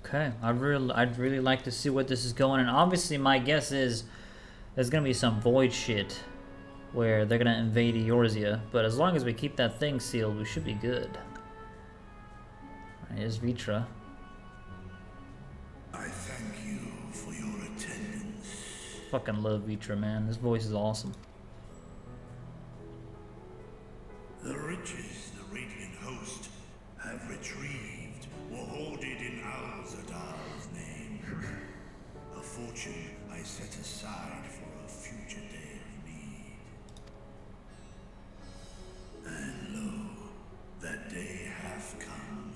Okay, I'd really like to see what this is going, and obviously my guess is there's gonna be some void shit where they're gonna invade Eorzea, but as long as we keep that thing sealed, we should be good. Here's Vritra. I thank you for your attendance. Fucking love Vritra, man. This voice is awesome. The riches the Radiant Host have retrieved were hoarded in Radz-at-han's name. A fortune I set aside for a future day of need. And lo, that day hath come.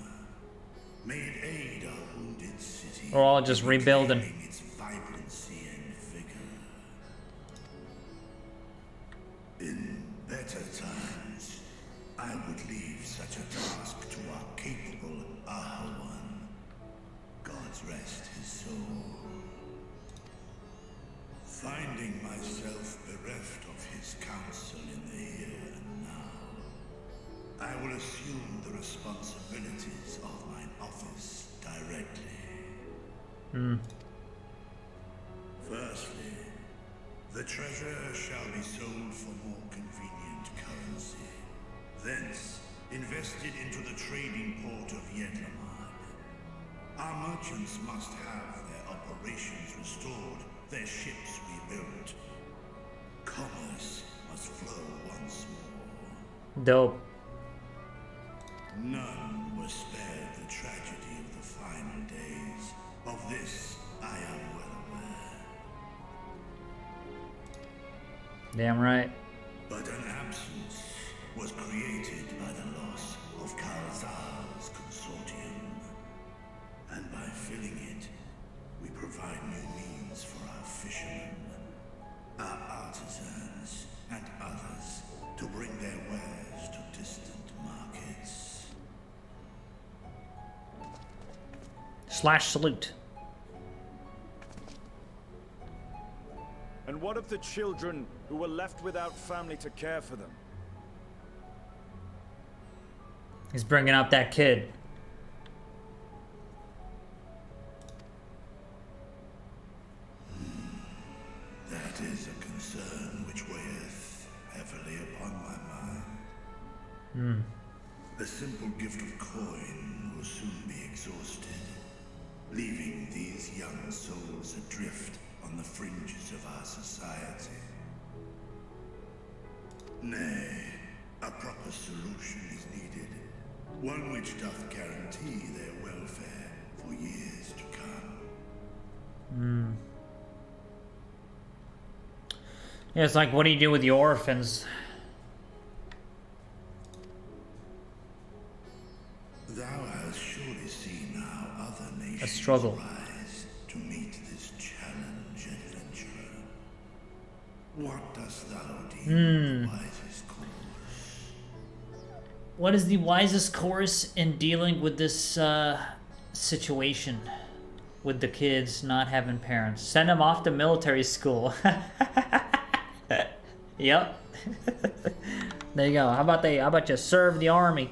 May it aid our wounded city. We're all just rebuilding. Its vibrancy and vigor. In better times, I would leave such a task to our capable Ahawan. God's rest his soul. Finding myself bereft of his counsel in the here and now, I will assume the responsibilities of mine office directly. Firstly, the treasure shall be sold for more convenient currency. Thence, invested into the trading port of Yedlamad. Our merchants must have their operations restored, their ships rebuilt. Commerce must flow once more. Dope. None were spared the tragedy of the final days. Of this, I am well aware. Damn right. But an absence was created by the loss of Kalzar's consortium. And by filling it, we provide new means for our fishermen, our artisans, and others to bring their wares to distant markets. Slash salute. And what of the children who were left without family to care for them? He's bringing up that kid. That is a concern which weigheth heavily upon my mind. The simple gift of coin will soon be exhausted, leaving these young souls adrift on the fringes of our society. Nay, a proper solution is needed, one which doth guarantee their welfare for years to come. Yeah, it's like, what do you do with the orphans? Thou hast surely seen how other nations struggle. rise to meet this challenge, adventurer. What dost thou deem the wisest course? What is the wisest course in dealing with this situation? With the kids not having parents? Send them off to military school. Yep. There you go. How about you serve the army?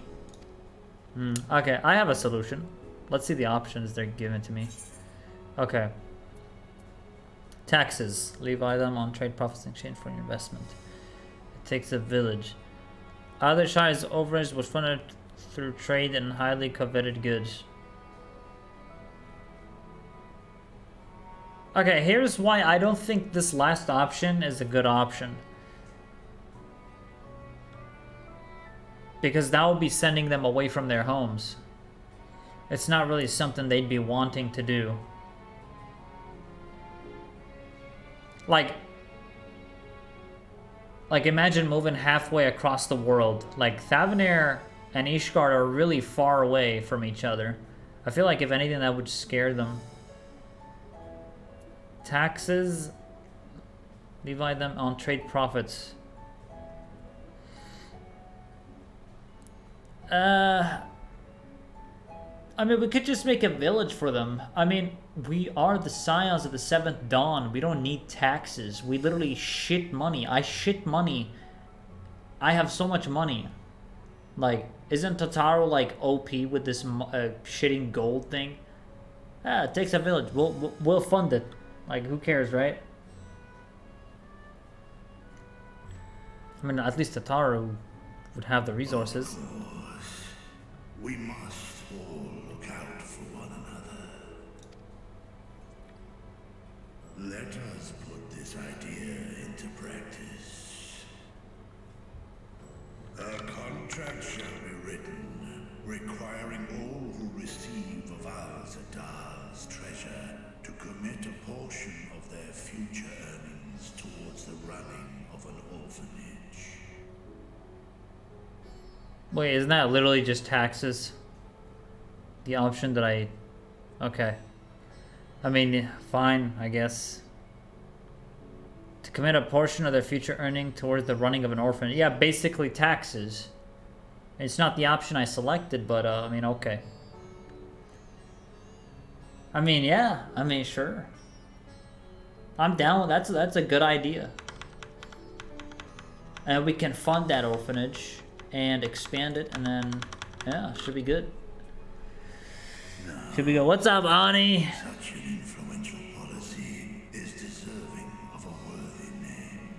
Okay, I have a solution. Let's see the options they're giving to me. Okay. Taxes. Levi them on trade profits in exchange for an investment. It takes a village. Other Shire's overage was funded through trade and highly coveted goods. Okay, here's why I don't think this last option is a good option. Because that will be sending them away from their homes. It's not really something they'd be wanting to do. Like imagine moving halfway across the world. Like, Thancred and Ishgard are really far away from each other. I feel like if anything that would scare them. Taxes. Divide them on trade profits. I mean, we could just make a village for them. I mean, we are the scions of the 7th Dawn. We don't need taxes. We literally shit money. I shit money. I have so much money. Like, isn't Totaro, like, OP with this shitting gold thing? Ah, it takes a village. We'll fund it. Like, who cares, right? I mean, at least Tataru would have the resources. Of course, we must all look out for one another. Let us put this idea into practice. A contract shall be written, requiring all who receive of Radz-at-han's treasure to commit a portion of their future earnings towards the running of an orphanage. Wait, isn't that literally just taxes? The option that I... Okay. I mean, fine, I guess. To commit a portion of their future earning towards the running of an orphanage. Yeah, basically taxes. It's not the option I selected, but, I mean, okay. I mean, yeah. I mean, sure. I'm down. That's a good idea. And we can fund that orphanage and expand it, and then, yeah, should be good. Should be good. What's up, Ani? Such an influential policy is deserving of a worthy name.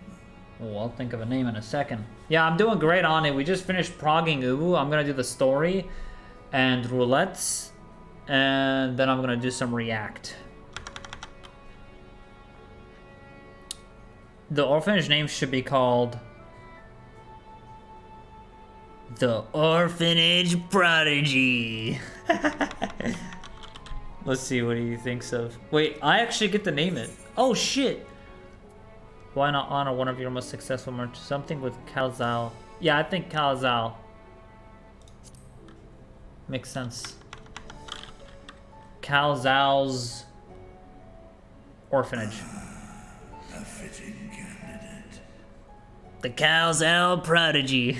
Oh, I'll think of a name in a second. Yeah, I'm doing great on it. We just finished progging Ubu. I'm gonna do the story and roulettes, and then I'm gonna do some React. The orphanage name should be called The Orphanage Prodigy. Let's see what he thinks of. Wait, I actually get to name it. Oh shit! Why not honor one of your most successful merchants? Something with Calzal. Yeah, I think Calzal makes sense. Calzal's orphanage. A fitting candidate. The Calzal Prodigy.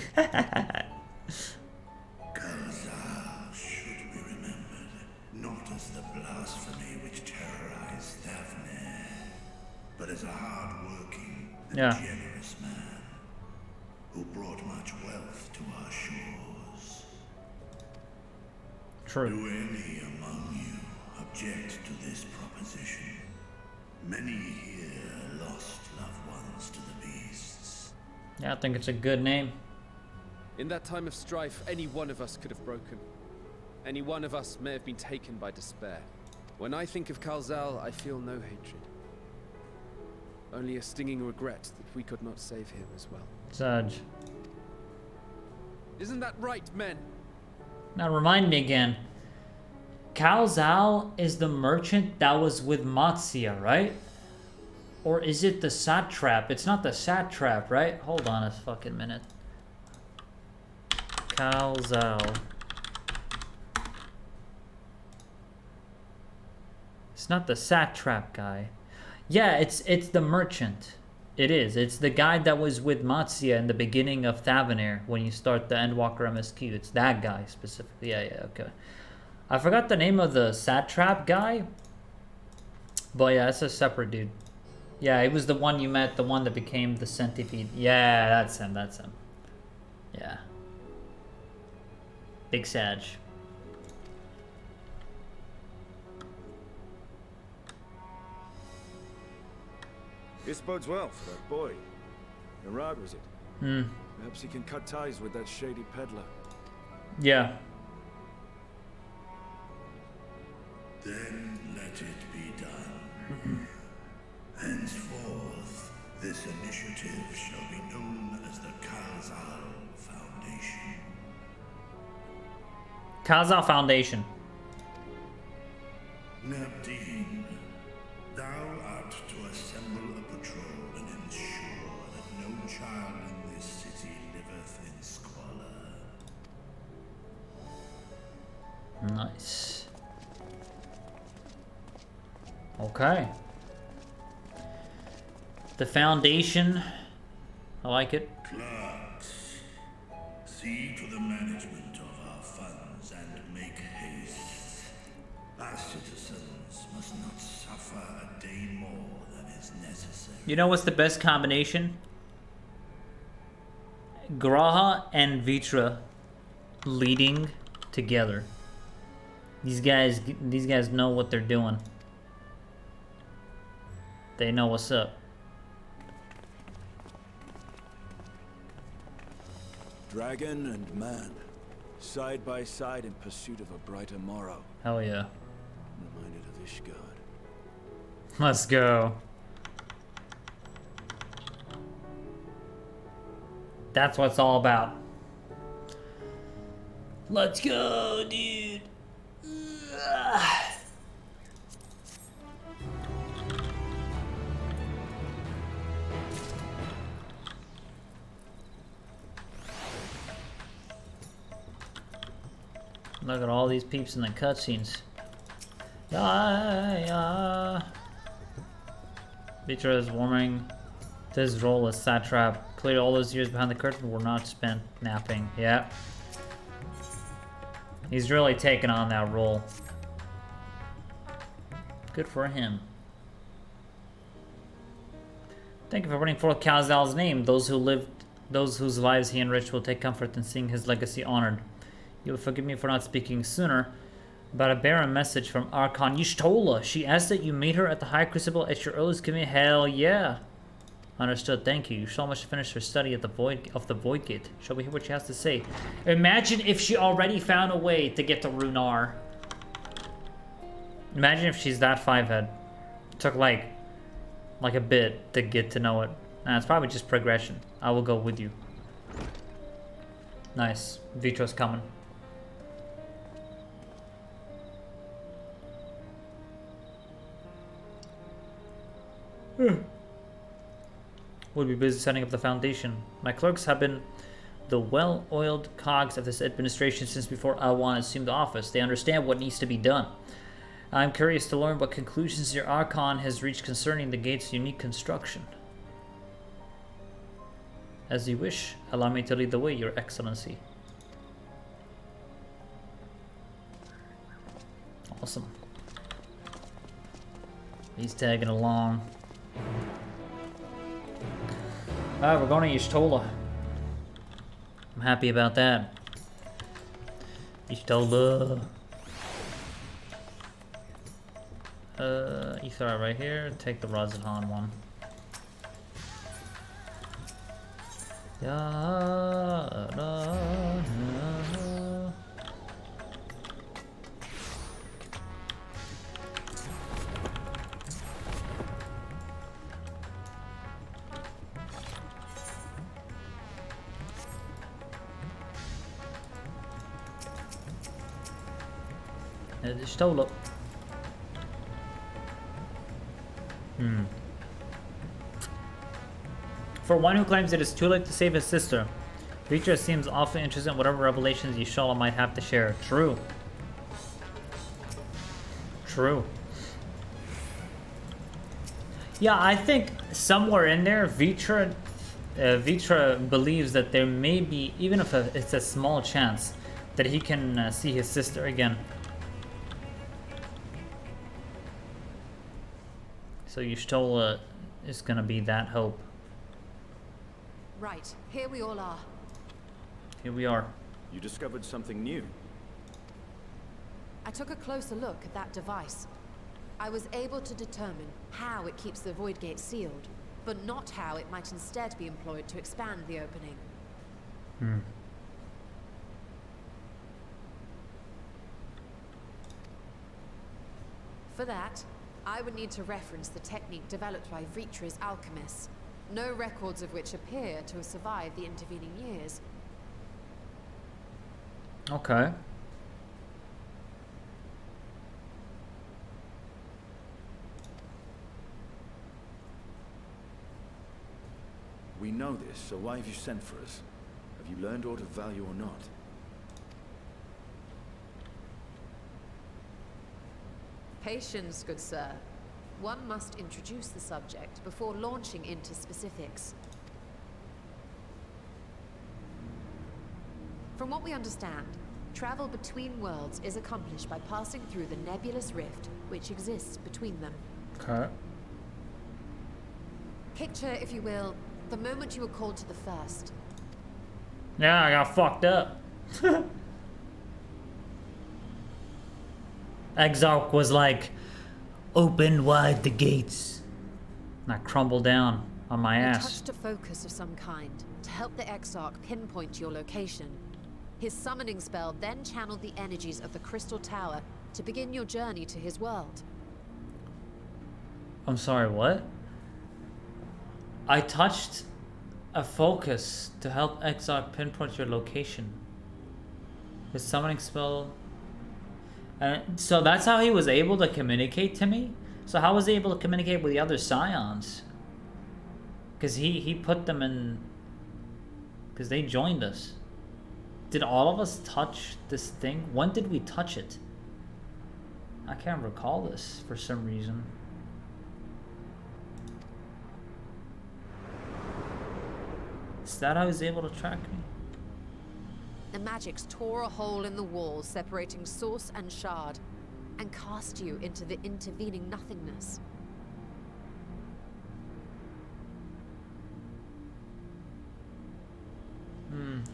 Calzal should be remembered, not as the blasphemy which terrorized Thancred, but as a hard-working and generous man who brought much wealth to our shores. True. Do any among you object to this proposition? Many here lost loved ones to the beasts. Yeah, I think it's a good name. In that time of strife, any one of us could have broken. Any one of us may have been taken by despair. When I think of Calzal, I feel no hatred. Only a stinging regret that we could not save him as well. Saj. Isn't that right, men? Now remind me again. Calzal is the merchant that was with Matsia, right? Or is it the satrap? It's not the satrap, right? Hold on a fucking minute. Calzal. It's not the satrap guy. Yeah, it's the merchant. It is. It's the guy that was with Matsia in the beginning of Thancred when you start the Endwalker MSQ. It's that guy specifically. Yeah, okay. I forgot the name of the satrap guy. But yeah, it's a separate dude. Yeah, it was the one you met, the one that became the centipede. Yeah, that's him, Yeah. Big Sag. This bodes well for that boy. Narad, was it? Hmm. Perhaps he can cut ties with that shady peddler. Yeah. Then let it be done. Henceforth, this initiative shall be known as the Calzal Foundation. Calzal Foundation. Nabdeen, thou art to assemble a patrol and ensure that no child in this city liveth in squalor. Nice. Okay. The foundation. I like it. Clerks, see to the management of our funds and make haste. Our citizens must not suffer a day more than is necessary. You know what's the best combination? Graha and Vritra leading together. These guys know what they're doing. They know what's up. Dragon and man, side by side in pursuit of a brighter morrow. Hell yeah. Reminded of Ishgard. Let's go. That's what it's all about. Let's go, dude. Look at all these peeps in the cutscenes. Yeah. Vritra is warming to his role as satrap. Clearly all those years behind the curtain were not spent napping. Yeah. He's really taken on that role. Good for him. Thank you for putting forth Kazal's name. Those whose lives he enriched will take comfort in seeing his legacy honored. You will forgive me for not speaking sooner, but I bear a message from Archon SHTOLA. She asked that you meet her at the High Crucible at your earliest convenience. Hell yeah. Understood, thank you. You shall must finish her study at the Void Gate. Shall we hear what she has to say? Imagine if she already found a way to get to Runar. Imagine if she's that 5-head. Took like a bit to get to know it. Nah, it's probably just progression. I will go with you. Nice. Vitra's coming. We'll be busy setting up the foundation. My clerks have been the well-oiled cogs of this administration since before Alwan assumed office. They understand what needs to be done. I'm curious to learn what conclusions your Archon has reached concerning the gate's unique construction. As you wish, allow me to lead the way, Your Excellency. Awesome. He's tagging along. Alright, we're going to SHTOLA. I'm happy about that. SHTOLA. You throw it right here. Take the Radz-at-han one. SHTOLA. For one who claims it is too late to save his sister, Vritra seems awfully interested in whatever revelations SHTOLA might have to share. True. True. Yeah, I think somewhere in there, Vritra believes that there may be, even if it's a small chance, that he can see his sister again. So SHTOLA is gonna be that hope. Right, here we all are. Here we are. You discovered something new. I took a closer look at that device. I was able to determine how it keeps the Void Gate sealed, but not how it might instead be employed to expand the opening. For that, I would need to reference the technique developed by Vritra's alchemists, no records of which appear to have survived the intervening years. Okay. We know this, so why have you sent for us? Have you learned aught of value or not? Patience, good sir. One must introduce the subject before launching into specifics. From what we understand, travel between worlds is accomplished by passing through the nebulous rift which exists between them. Okay. Picture, if you will, the moment you were called to the first. Yeah, I got fucked up. Exarch was like, open wide the gates. And I crumbled down on my You ass. touched a focus of some kind to help the Exarch pinpoint your location. His summoning spell then channeled the energies of the Crystal Tower to begin your journey to his world. I'm sorry, what? I touched a focus to help Exarch pinpoint your location. His summoning spell. And so that's how he was able to communicate to me? So how was he able to communicate with the other Scions? Because he put them in... Because they joined us. Did all of us touch this thing? When did we touch it? I can't recall this for some reason. Is that how he's able to track me? The magics tore a hole in the wall separating source and shard, and cast you into the intervening nothingness.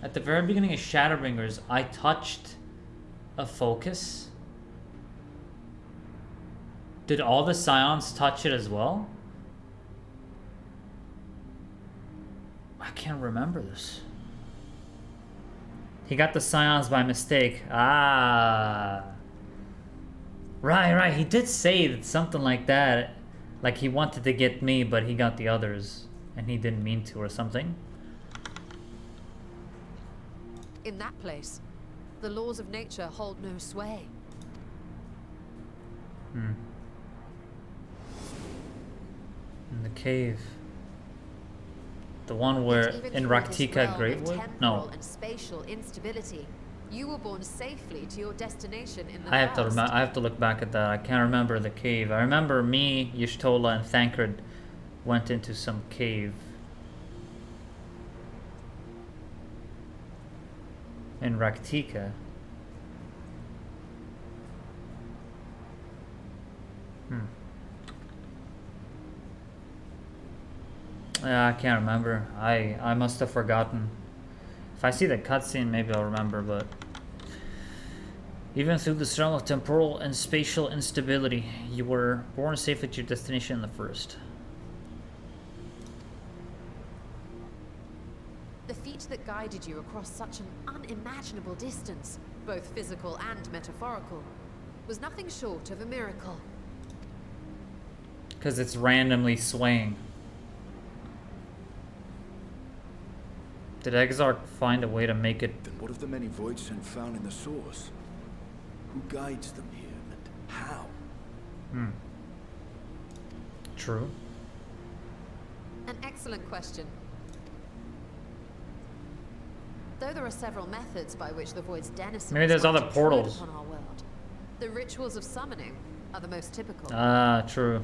At the very beginning of Shadowbringers, I touched a focus. Did all the Scions touch it as well? I can't remember this. He got the Scions by mistake. Ah. Right. He did say that something like that. Like he wanted to get me, but he got the others. And he didn't mean to or something. In that place, the laws of nature hold no sway. In the cave. The one where in Raktika Greatwood? No. And spatial instability. You were born safely to your destination in the I have to look back at that. I can't remember the cave. I remember me, SHTOLA, and Thancred went into some cave. In Raktika. I can't remember. I must have forgotten. If I see the cutscene, maybe I'll remember, but... Even through the realm of temporal and spatial instability, you were born safe at your destination in the first. The feat that guided you across such an unimaginable distance, both physical and metaphorical, was nothing short of a miracle. Because it's randomly swaying. Did Exarch find a way to make it... Then what of the many Voidsents found in the source? Who guides them here, and how? True. An excellent question. Though there are several methods by which the Void's denizens Maybe there's other might intrude portals. upon our world, the rituals of summoning are the most typical. Ah, true.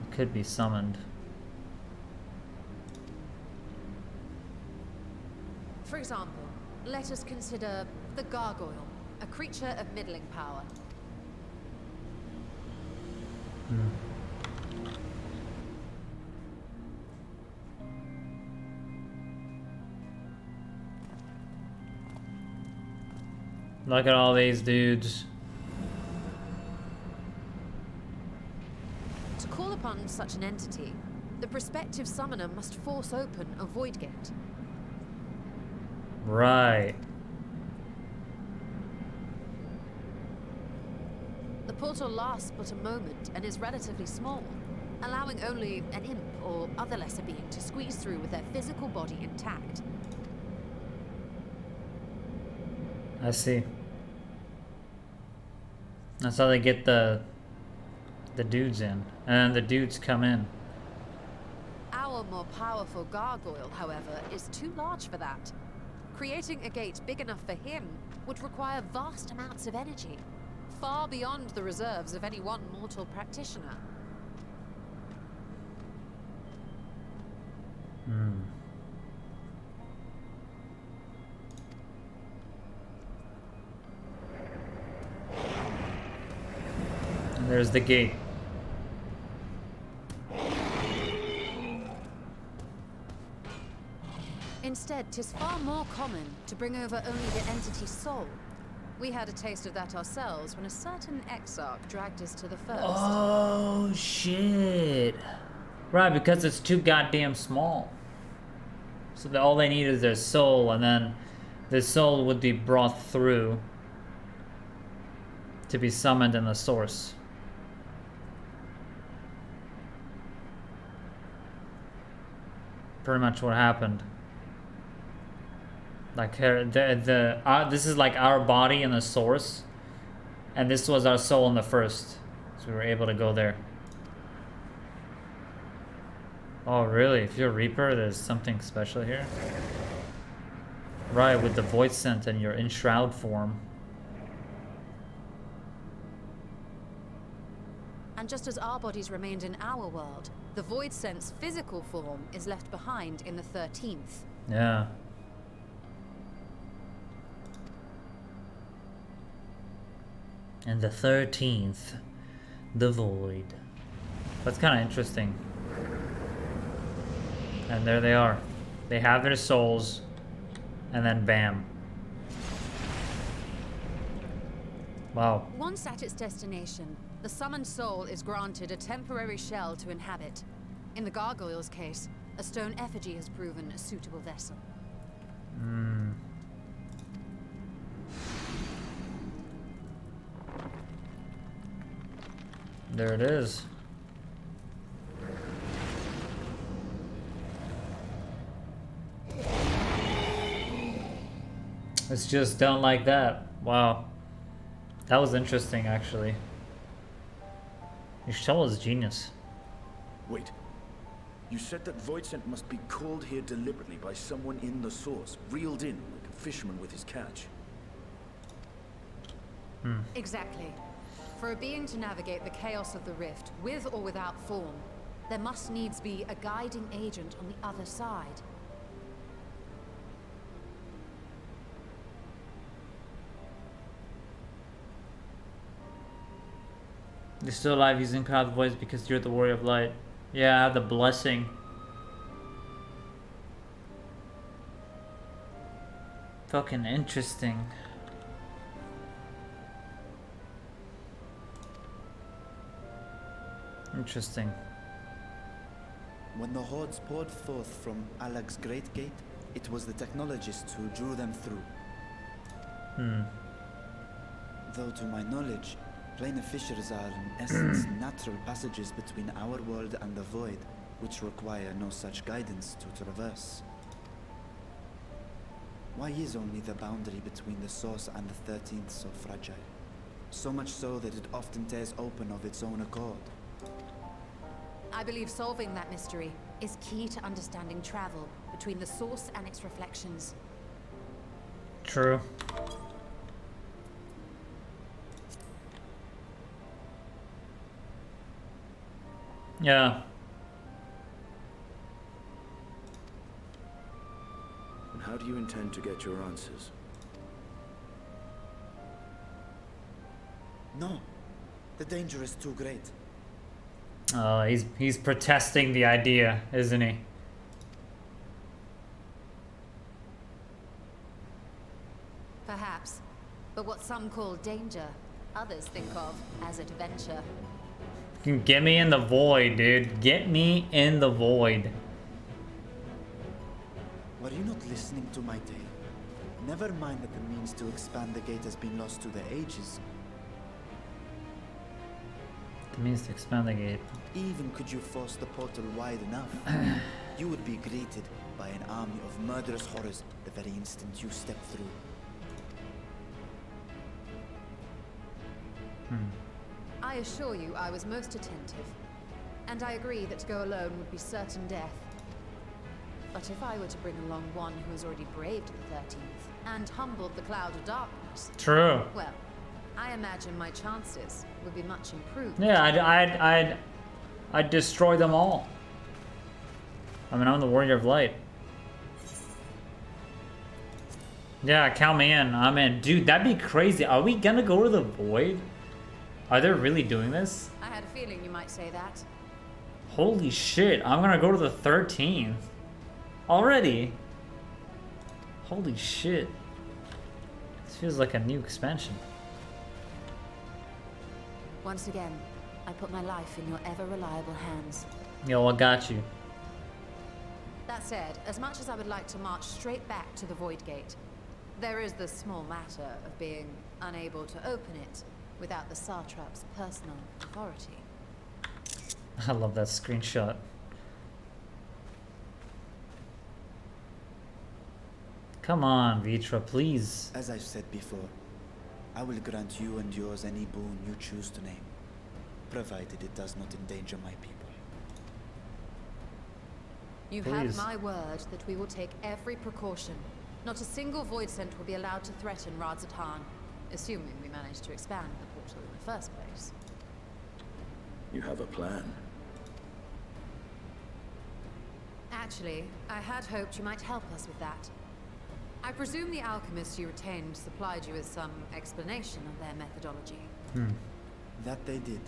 It could be summoned. For example, let us consider the Gargoyle, a creature of middling power. Look at all these dudes. To call upon such an entity, the prospective summoner must force open a void gate. Right. The portal lasts but a moment and is relatively small, allowing only an imp or other lesser being to squeeze through with their physical body intact. I see. That's how they get the dudes in. And the dudes come in. Our more powerful gargoyle, however, is too large for that. Creating a gate big enough for him would require vast amounts of energy, far beyond the reserves of any one mortal practitioner. And there's the gate. Instead, 'tis far more common to bring over only the entity's soul, We had a taste of that ourselves when a certain exarch dragged us to the first. Oh, shit. Right, because it's too goddamn small. So all they need is their soul, and then the soul would be brought through to be summoned in the source. Pretty much what happened. Like this is like our body in the source, and this was our soul in the first, so we were able to go there. Oh really? If you're a Reaper, there's something special here? Right, with the Voidsent and your Enshroud form. And just as our bodies remained in our world, the Voidsent's physical form is left behind in the 13th. Yeah. And the 13th, the Void. That's kind of interesting. And there they are. They have their souls, and then bam. Wow. Once at its destination, the summoned soul is granted a temporary shell to inhabit. In the gargoyle's case, a stone effigy has proven a suitable vessel. There it is. It's just done like that. Wow. That was interesting, actually. SHTOLA is genius. Wait. You said that Voidsent must be called here deliberately by someone in the source, reeled in like a fisherman with his catch. Exactly. For a being to navigate the chaos of the rift, with or without form, there must needs be a guiding agent on the other side. You're still alive using Power of the Voice because you're the Warrior of Light. Yeah, I have the blessing. Fucking interesting. Interesting. When the hordes poured forth from Alag's Great Gate, it was the technologists who drew them through. Though to my knowledge, planar fissures are in essence natural passages between our world and the void, which require no such guidance to traverse. Why is only the boundary between the source and the 13th so fragile? So much so that it often tears open of its own accord. I believe solving that mystery is key to understanding travel between the source and its reflections. True. Yeah. And how do you intend to get your answers? No, the danger is too great. He's protesting the idea, isn't he? Perhaps. But what some call danger, others think of as adventure. Get me in the void, dude. Get me in the void. Were you not listening to my tale? Never mind that the means to expand the gate has been lost to the ages. The means to expand the gate. Even could you force the portal wide enough, you would be greeted by an army of murderous horrors the very instant you step through. I assure you I was most attentive. And I agree that to go alone would be certain death. But if I were to bring along one who has already braved the 13th and humbled the cloud of darkness... True. Well, I imagine my chances would be much improved. Yeah, I'd destroy them all. I mean, I'm the Warrior of Light. Yeah, count me in. I'm in. Dude, that'd be crazy. Are we gonna go to the void? Are they really doing this? I had a feeling you might say that. Holy shit, I'm gonna go to the 13th. Already? Holy shit. This feels like a new expansion. Once again, I put my life in your ever-reliable hands. Yo, I got you. That said, as much as I would like to march straight back to the Void Gate, there is the small matter of being unable to open it without the Satrap's personal authority. I love that screenshot. Come on, Vritra, please. As I've said before, I will grant you and yours any boon you choose to name, provided it does not endanger my people. You Please. have my word that we will take every precaution. Not a single Voidsent will be allowed to threaten Radz-at-han, assuming we manage to expand the portal in the first place. You have a plan. Actually, I had hoped you might help us with that. I presume the alchemists you retained supplied you with some explanation of their methodology. That they did.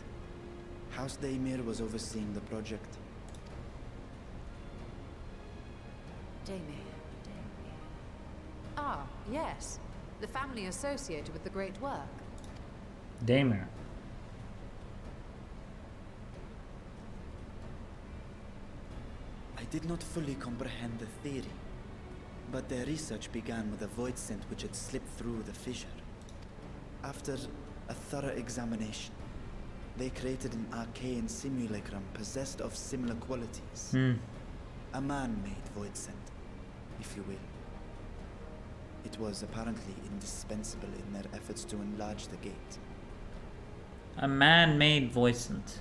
House Daimir was overseeing the project. Daimir. Ah, yes. The family associated with the great work. Daimir. I did not fully comprehend the theory, but their research began with a Voidsent which had slipped through the fissure. After a thorough examination, they created an arcane simulacrum possessed of similar qualities. A man-made Voidsent, if you will. It was apparently indispensable in their efforts to enlarge the gate. A man-made Voidsent.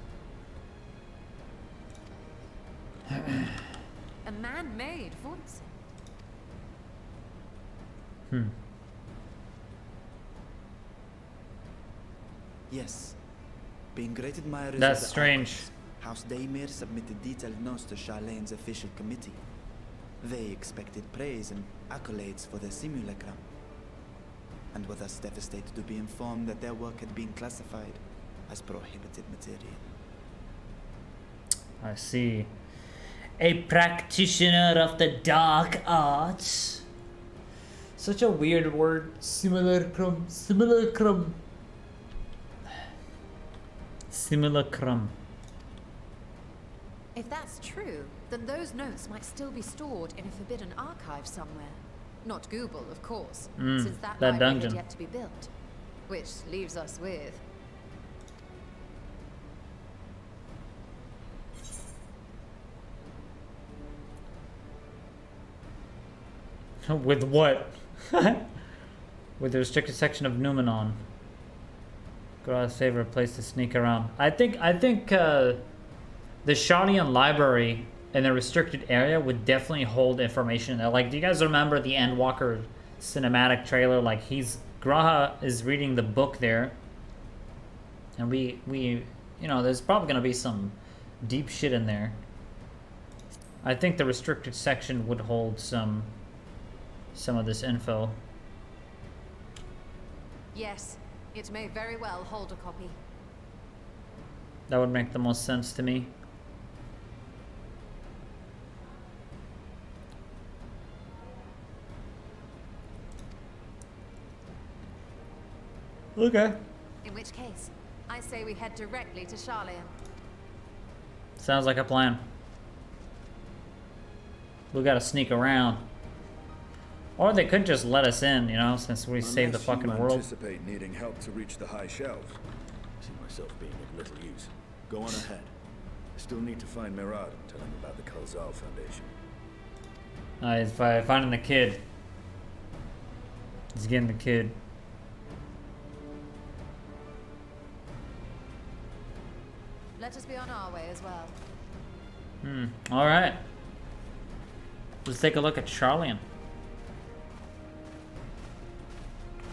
A man-made Voidsent. Yes. Being great admirers That's of the strange. archives, House Daimir submitted detailed notes to Charlene's official committee. They expected praise and accolades for their simulacrum, and were thus devastated to be informed that their work had been classified as prohibited material. I see. A practitioner of the dark arts. Such a weird word. Simulacrum. Simulacrum. Simulacrum. If that's true, then those notes might still be stored in a forbidden archive somewhere. Not Google, of course, since that library dungeon. had yet to be built. Which leaves us with... With what? With the restricted section of Numenon. Girl's favorite place to sneak around. I think the Sharlayan library in the restricted area would definitely hold information there. Like, do you guys remember the Endwalker cinematic trailer? Like, Graha is reading the book there, and we you know, there's probably gonna be some deep shit in there. I think the restricted section would hold some of this info. Yes, it may very well hold a copy. That would make the most sense to me. Okay. In which case, I say we head directly to Sharlayan. Sounds like a plan. We gotta sneak around. Or they could just let us in, you know, since we saved the fucking you world. anticipate needing help to reach the high shelves. I see myself being of little use. Go on ahead. I still need to find Mirad and tell him about the Kalzal Foundation. He's finding the kid. He's getting the kid. Let us be on our way as well. Alright. Let's take a look at Sharlayan.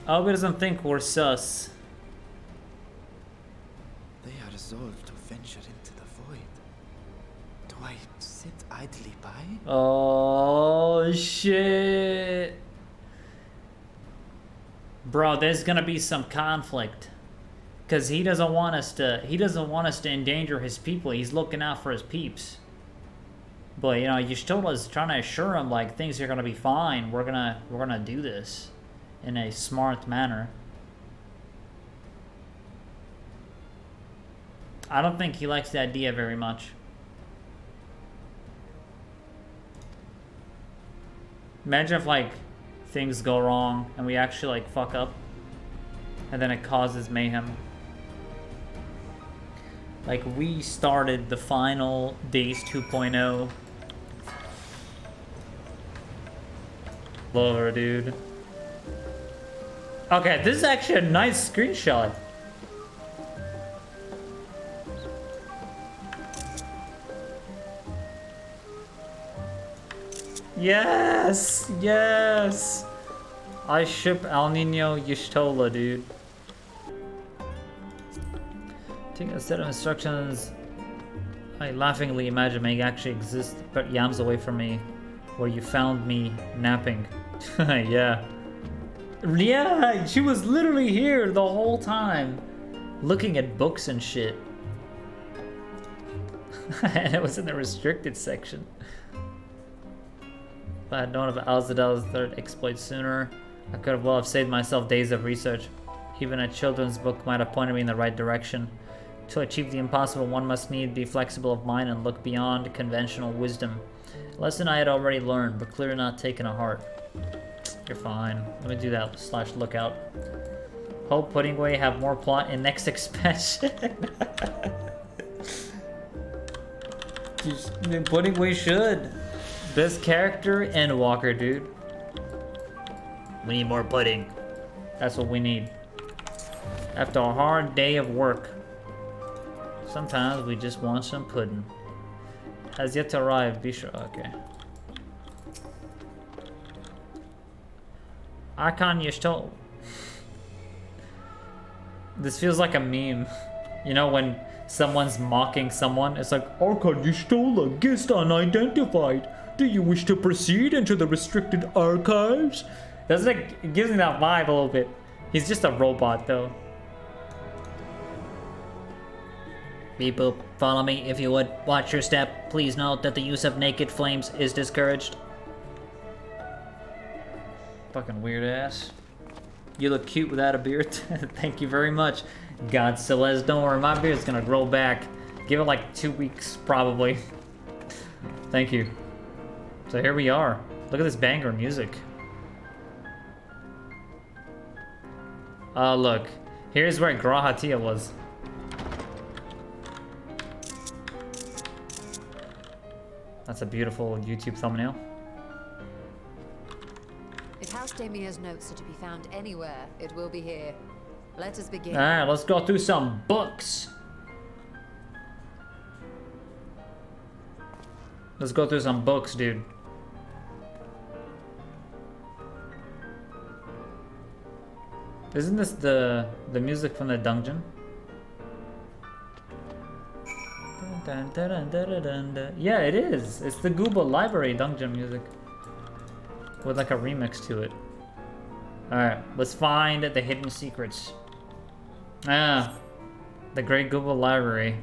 I hope he doesn't think we're sus. They are resolved to venture into the void. Do I sit idly by? Oh shit. Bro, there's gonna be some conflict. Cause he doesn't want us to endanger his people. He's looking out for his peeps. But you know, SHTOLA is trying to assure him like things are gonna be fine. We're gonna do this. in a smart manner. I don't think he likes the idea very much. Imagine if, like, things go wrong and we actually, like, fuck up. And then it causes mayhem. Like, we started the final Days 2.0. Love her, dude. Okay, this is actually a nice screenshot. Yes! Yes! I ship Alninio SHTOLA, dude. Take a set of instructions I laughingly imagine may actually exist, but yams away from me, where you found me napping. Yeah. Yeah, she was literally here the whole time, looking at books and shit. And it was in the restricted section. If I had known of Alzadal's third exploit sooner, I could have well have saved myself days of research. Even a children's book might have pointed me in the right direction. To achieve the impossible, one must need be flexible of mind and look beyond conventional wisdom. A lesson I had already learned, but clearly not taken to heart. You're fine. Let me do that / lookout. Hope Puddingway have more plot in next expansion. Puddingway should. Best character, Endwalker, dude. We need more pudding. That's what we need. After a hard day of work, sometimes we just want some pudding. Has yet to arrive. Be sure. Okay. Archon SHTOLA. This feels like a meme. You know when someone's mocking someone? It's like, Archon SHTOLA, guest unidentified. Do you wish to proceed into the restricted archives? Doesn't it gives me that vibe a little bit. He's just a robot though. Beep boop, follow me if you would. Watch your step. Please note that the use of naked flames is discouraged. Fucking weird ass. You look cute without a beard. Thank you very much. Godzilla, don't worry, my beard's gonna grow back. Give it like 2 weeks, probably. Thank you. So here we are. Look at this banger music. Look. Here's where Grahatia was. That's a beautiful YouTube thumbnail. If House Damir's notes are to be found anywhere, it will be here. Let us begin. Alright, let's go through some books. Let's go through some books, dude. Isn't this the music from the dungeon? Dun, dun, dun, dun, dun, dun, dun. Yeah, it is. It's the Gooba Library dungeon music with like a remix to it. Alright, let's find the hidden secrets. Ah, the Great Gooba Library.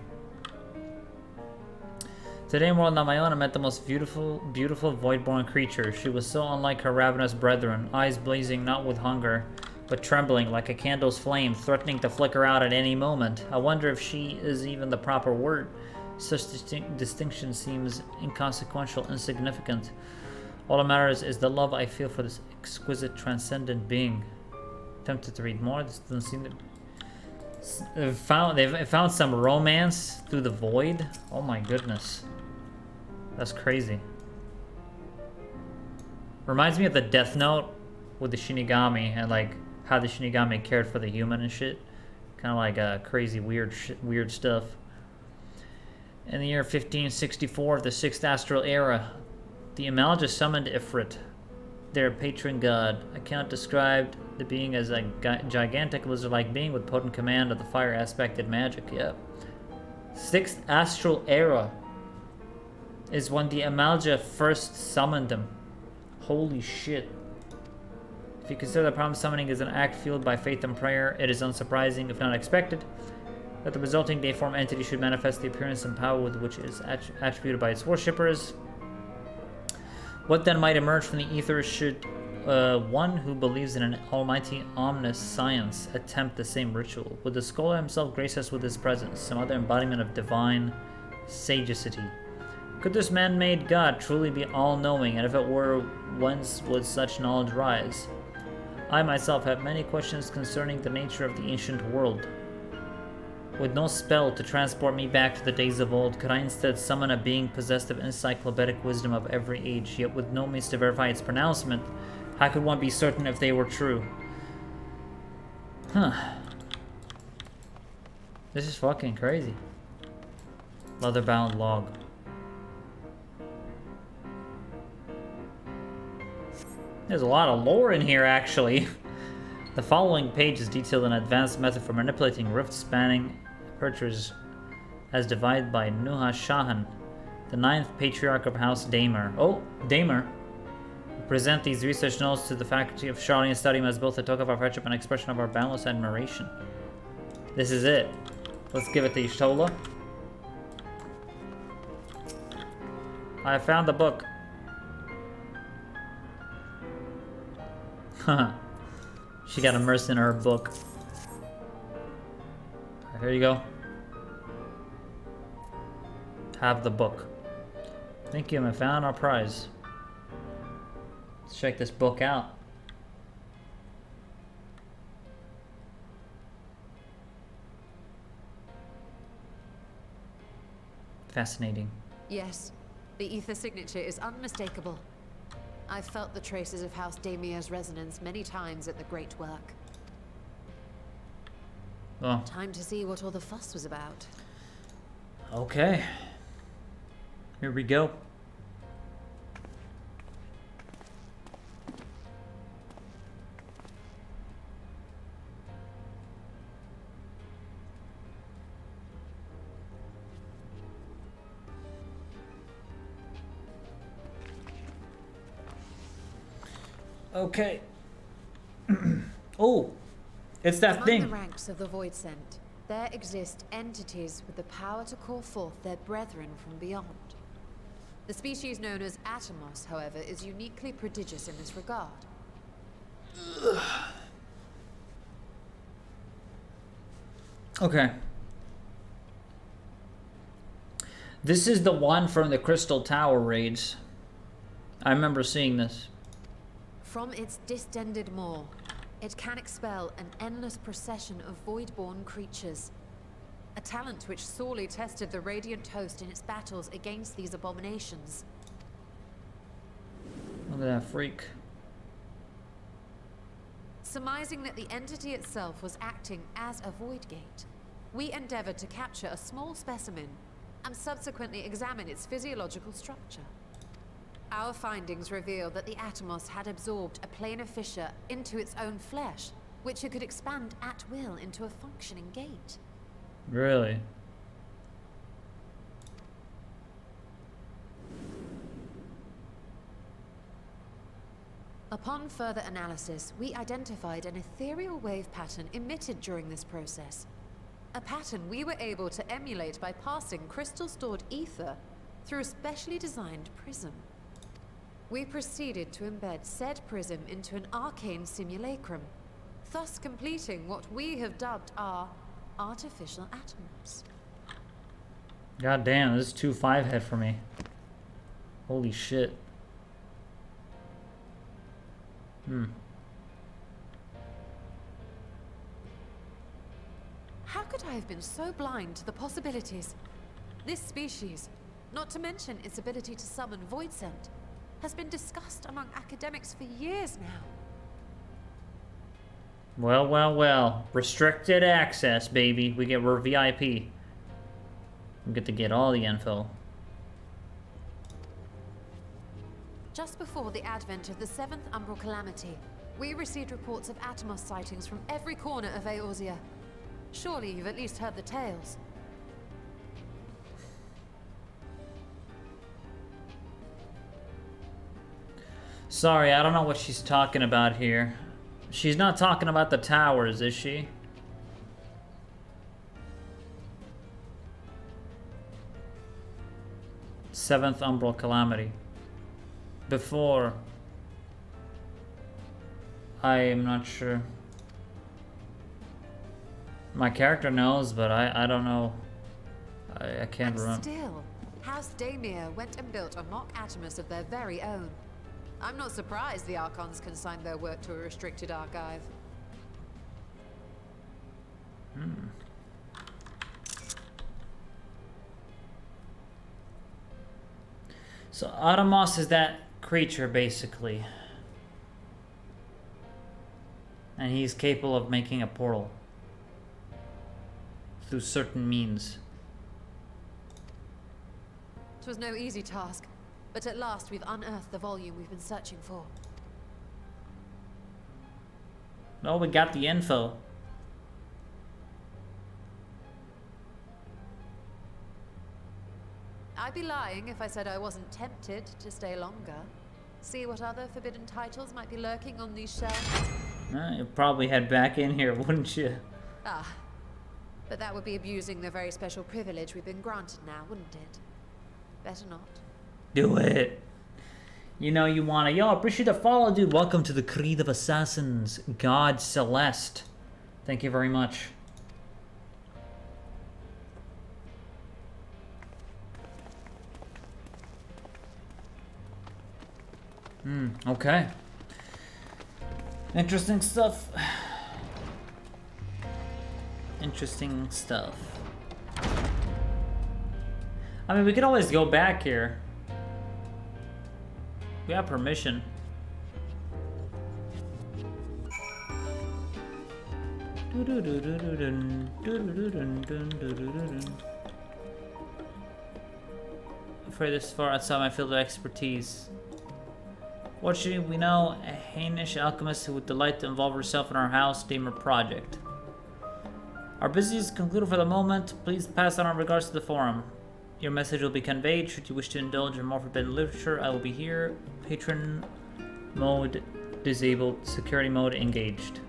Today, more than my own, I met the most beautiful void-born creature. She was so unlike her ravenous brethren, eyes blazing not with hunger, but trembling like a candle's flame, threatening to flicker out at any moment. I wonder if she is even the proper word. Such distinction seems inconsequential, insignificant. All that matters is the love I feel for this exquisite, transcendent being. Tempted to read more. This doesn't seem to... They've found some romance through the void. Oh my goodness. That's crazy. Reminds me of the Death Note with the Shinigami and like how the Shinigami cared for the human and shit. Kind of like crazy weird stuff. In the year 1564 of the 6th Astral Era, the Amalja summoned Ifrit, their patron god. Account described the being as a gigantic lizard-like being with potent command of the fire aspected magic. Yeah. 6th Astral Era is when the Amalja first summoned them. Holy shit. If you consider the problem summoning is an act fueled by faith and prayer, it is unsurprising, if not expected, that the resulting deiform entity should manifest the appearance and power with which it is attributed by its worshippers. What then might emerge from the ether should one who believes in an almighty ominous science attempt the same ritual? Would the scholar himself grace us with his presence, some other embodiment of divine sagacity? Could this man-made god truly be all-knowing, and if it were, whence would such knowledge rise? I myself have many questions concerning the nature of the ancient world. With no spell to transport me back to the days of old, could I instead summon a being possessed of encyclopedic wisdom of every age, yet with no means to verify its pronouncement? How could one be certain if they were true? Huh. This is fucking crazy. Leather-bound log. There's a lot of lore in here, actually. The following page is detailed an advanced method for manipulating rift-spanning apertures as divided by Nidhana, the 9th patriarch of House Damer. Oh, Damer. We present these research notes to the faculty of Charlene and study them as both a token of our friendship and expression of our boundless admiration. This is it. Let's give it to SHTOLA. I found the book. Haha. She got immersed in her book. Here you go. Have the book. Thank you, I found our prize. Let's check this book out. Fascinating. Yes, the ether signature is unmistakable. I've felt the traces of House Damir's resonance many times at the Great Work. Oh. Time to see what all the fuss was about. Okay. Here we go. Okay. Oh, it's that Among thing. the ranks of the Voidsent, there exist entities with the power to call forth their brethren from beyond. The species known as Atomos, however, is uniquely prodigious in this regard. Okay. This is the one from the Crystal Tower raids. I remember seeing this. From its distended maw, it can expel an endless procession of void-born creatures. A talent which sorely tested the Radiant Host in its battles against these abominations. Look at that freak. Surmising that the entity itself was acting as a void gate, we endeavored to capture a small specimen and subsequently examine its physiological structure. Our findings revealed that the Atomos had absorbed a planar fissure into its own flesh, which it could expand at will into a functioning gate. Really? Upon further analysis, we identified an ethereal wave pattern emitted during this process. A pattern we were able to emulate by passing crystal-stored ether through a specially designed prism. We proceeded to embed said prism into an arcane simulacrum, thus completing what we have dubbed our artificial atoms. God damn, this is too 5-head for me. Holy shit. How could I have been so blind to the possibilities? This species, not to mention its ability to summon Voidsent, has been discussed among academics for years now. Well, well, well. Restricted access, baby. We're VIP. We get to get all the info. Just before the advent of the 7th Umbral Calamity, we received reports of Atomos sightings from every corner of Eorzea. Surely you've at least heard the tales. Sorry, I don't know what she's talking about here. She's not talking about the towers, is she? Seventh Umbral Calamity. Before. I am not sure. My character knows, but I don't know. I can't remember. Still, House Daemir went and built a mock Atomus of their very own. I'm not surprised the Archons consigned their work to a restricted archive. So Atomus is that creature, basically. And he's capable of making a portal. Through certain means. It was no easy task, but at last we've unearthed the volume we've been searching for. Oh, we got the info. I'd be lying if I said I wasn't tempted to stay longer. See what other forbidden titles might be lurking on these shelves. You'd probably head back in here, wouldn't you? Ah, but that would be abusing the very special privilege we've been granted now, wouldn't it? Better not. Do it. You know you wanna. Yo, appreciate the follow, dude. Welcome to the Creed of Assassins. God Celeste. Thank you very much. Okay. Interesting stuff. Interesting stuff. I mean, we could always go back here. We have permission. Afraid this far outside my field of expertise. Fortunately, we know a Hainish alchemist who would delight to involve herself in our House Daemir project. Our business is concluded for the moment. Please pass on our regards to the forum. Your message will be conveyed. Should you wish to indulge in more forbidden literature, I will be here. Patron mode disabled. Security mode engaged.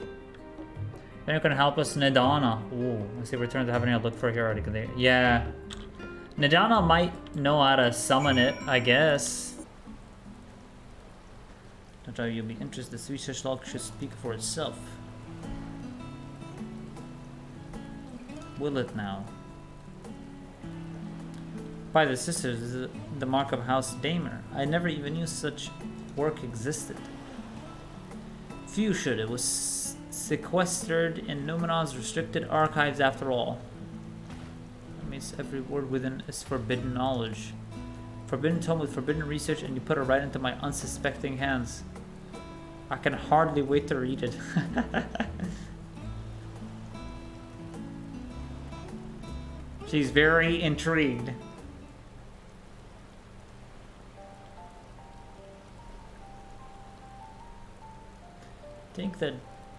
If anyone can help us, Nidhana. Ooh, let's see. Return to having a look for here already. Yeah. Nidhana might know how to summon it, I guess. No doubt you'll be interested. This research log should speak for itself. Will it now? By the sisters is the mark of House Daemir. I never even knew such work existed. Few should. It was sequestered in Numenon's restricted archives after all. That means every word within is forbidden knowledge. Forbidden tome with forbidden research, and you put it right into my unsuspecting hands. I can hardly wait to read it. She's very intrigued.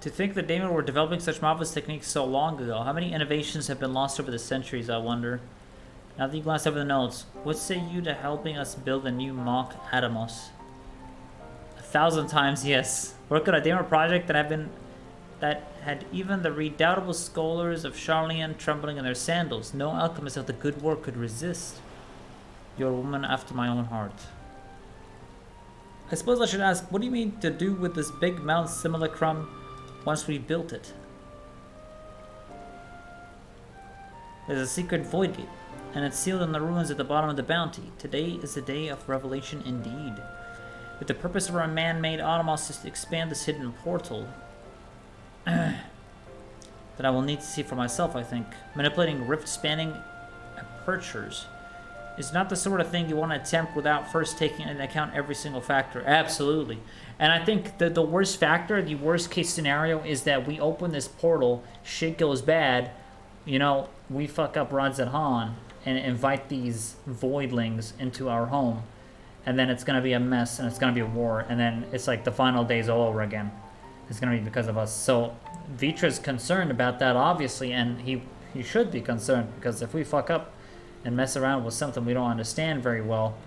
To think that Daemir were developing such marvelous techniques so long ago. How many innovations have been lost over the centuries, I wonder? Now that you glance over the notes, what say you to helping us build a new mock Atomus? 1,000 times yes. Work on a Daemir project that had even the redoubtable scholars of Charlian trembling in their sandals. No alchemist of the good work could resist. You're a woman after my own heart. I suppose I should ask, what do you mean to do with this big Mount Simulacrum once we built it? There's a secret void gate, and it's sealed in the ruins at the bottom of the bounty. Today is the day of revelation indeed. With the purpose of our man-made Atomus is to expand this hidden portal that I will need to see for myself, I think. Manipulating rift-spanning apertures is not the sort of thing you want to attempt without first taking into account every single factor. Absolutely. And I think that the worst factor, the worst case scenario is that we open this portal, shit goes bad, you know, we fuck up Radz-at-han and invite these voidlings into our home. And then it's going to be a mess, and it's going to be a war, and then it's like the final days all over again. It's going to be because of us. So Vritra's concerned about that, obviously, and he should be concerned, because if we fuck up and mess around with something we don't understand very well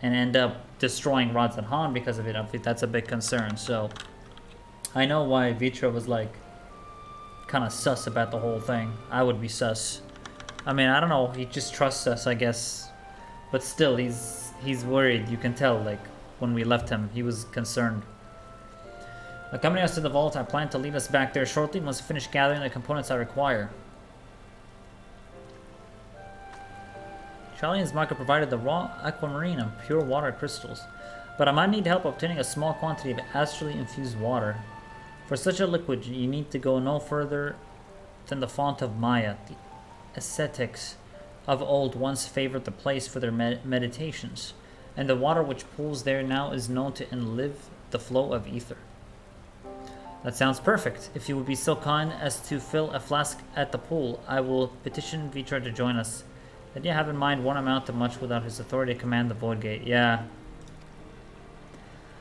and end up destroying Radz-at-han because of it, that's a big concern. So I know why Vritra was like kind of sus about the whole thing. I would be sus. I mean, I don't know, he just trusts us, I guess, but still he's worried. You can tell, like, when we left him, he was concerned. Accompany us to the vault. I plan to lead us back there shortly once we finish gathering the components I require. Charlian's market provided the raw aquamarine and pure water crystals, but I might need help obtaining a small quantity of astrally infused water. For such a liquid, you need to go no further than the font of Maya. The ascetics of old once favored the place for their meditations, and the water which pools there now is known to enlive the flow of ether. That sounds perfect. If you would be so kind as to fill a flask at the pool, I will petition Vritra to join us. Then you have in mind one amount of much without his authority to command the Void Gate. Yeah.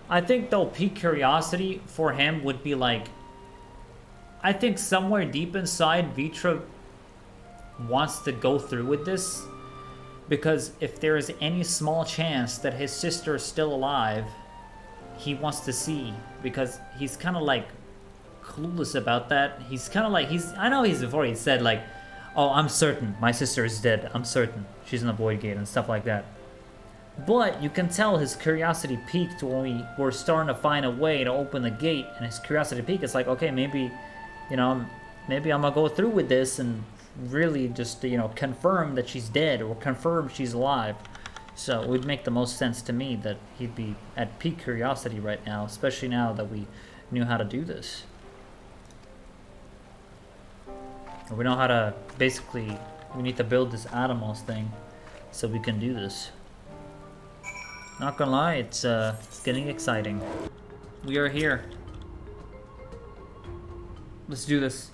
I think though peak curiosity for him would be like, I think somewhere deep inside Vritra wants to go through with this, because if there is any small chance that his sister is still alive, he wants to see, because he's kind of like clueless about that. He's kind of like, I know he's before he said like, oh, I'm certain my sister is dead, I'm certain she's in the Void Gate and stuff like that. But you can tell his curiosity peaked when we were starting to find a way to open the gate, and his curiosity peaked. It's like, okay, maybe, you know, maybe I'm gonna go through with this and really just, you know, confirm that she's dead or confirm she's alive. So it would make the most sense to me that he'd be at peak curiosity right now, especially now that we knew how to do this. We know how to, basically, we need to build this Atomos thing so we can do this. Not gonna lie, it's getting exciting. We are here. Let's do this.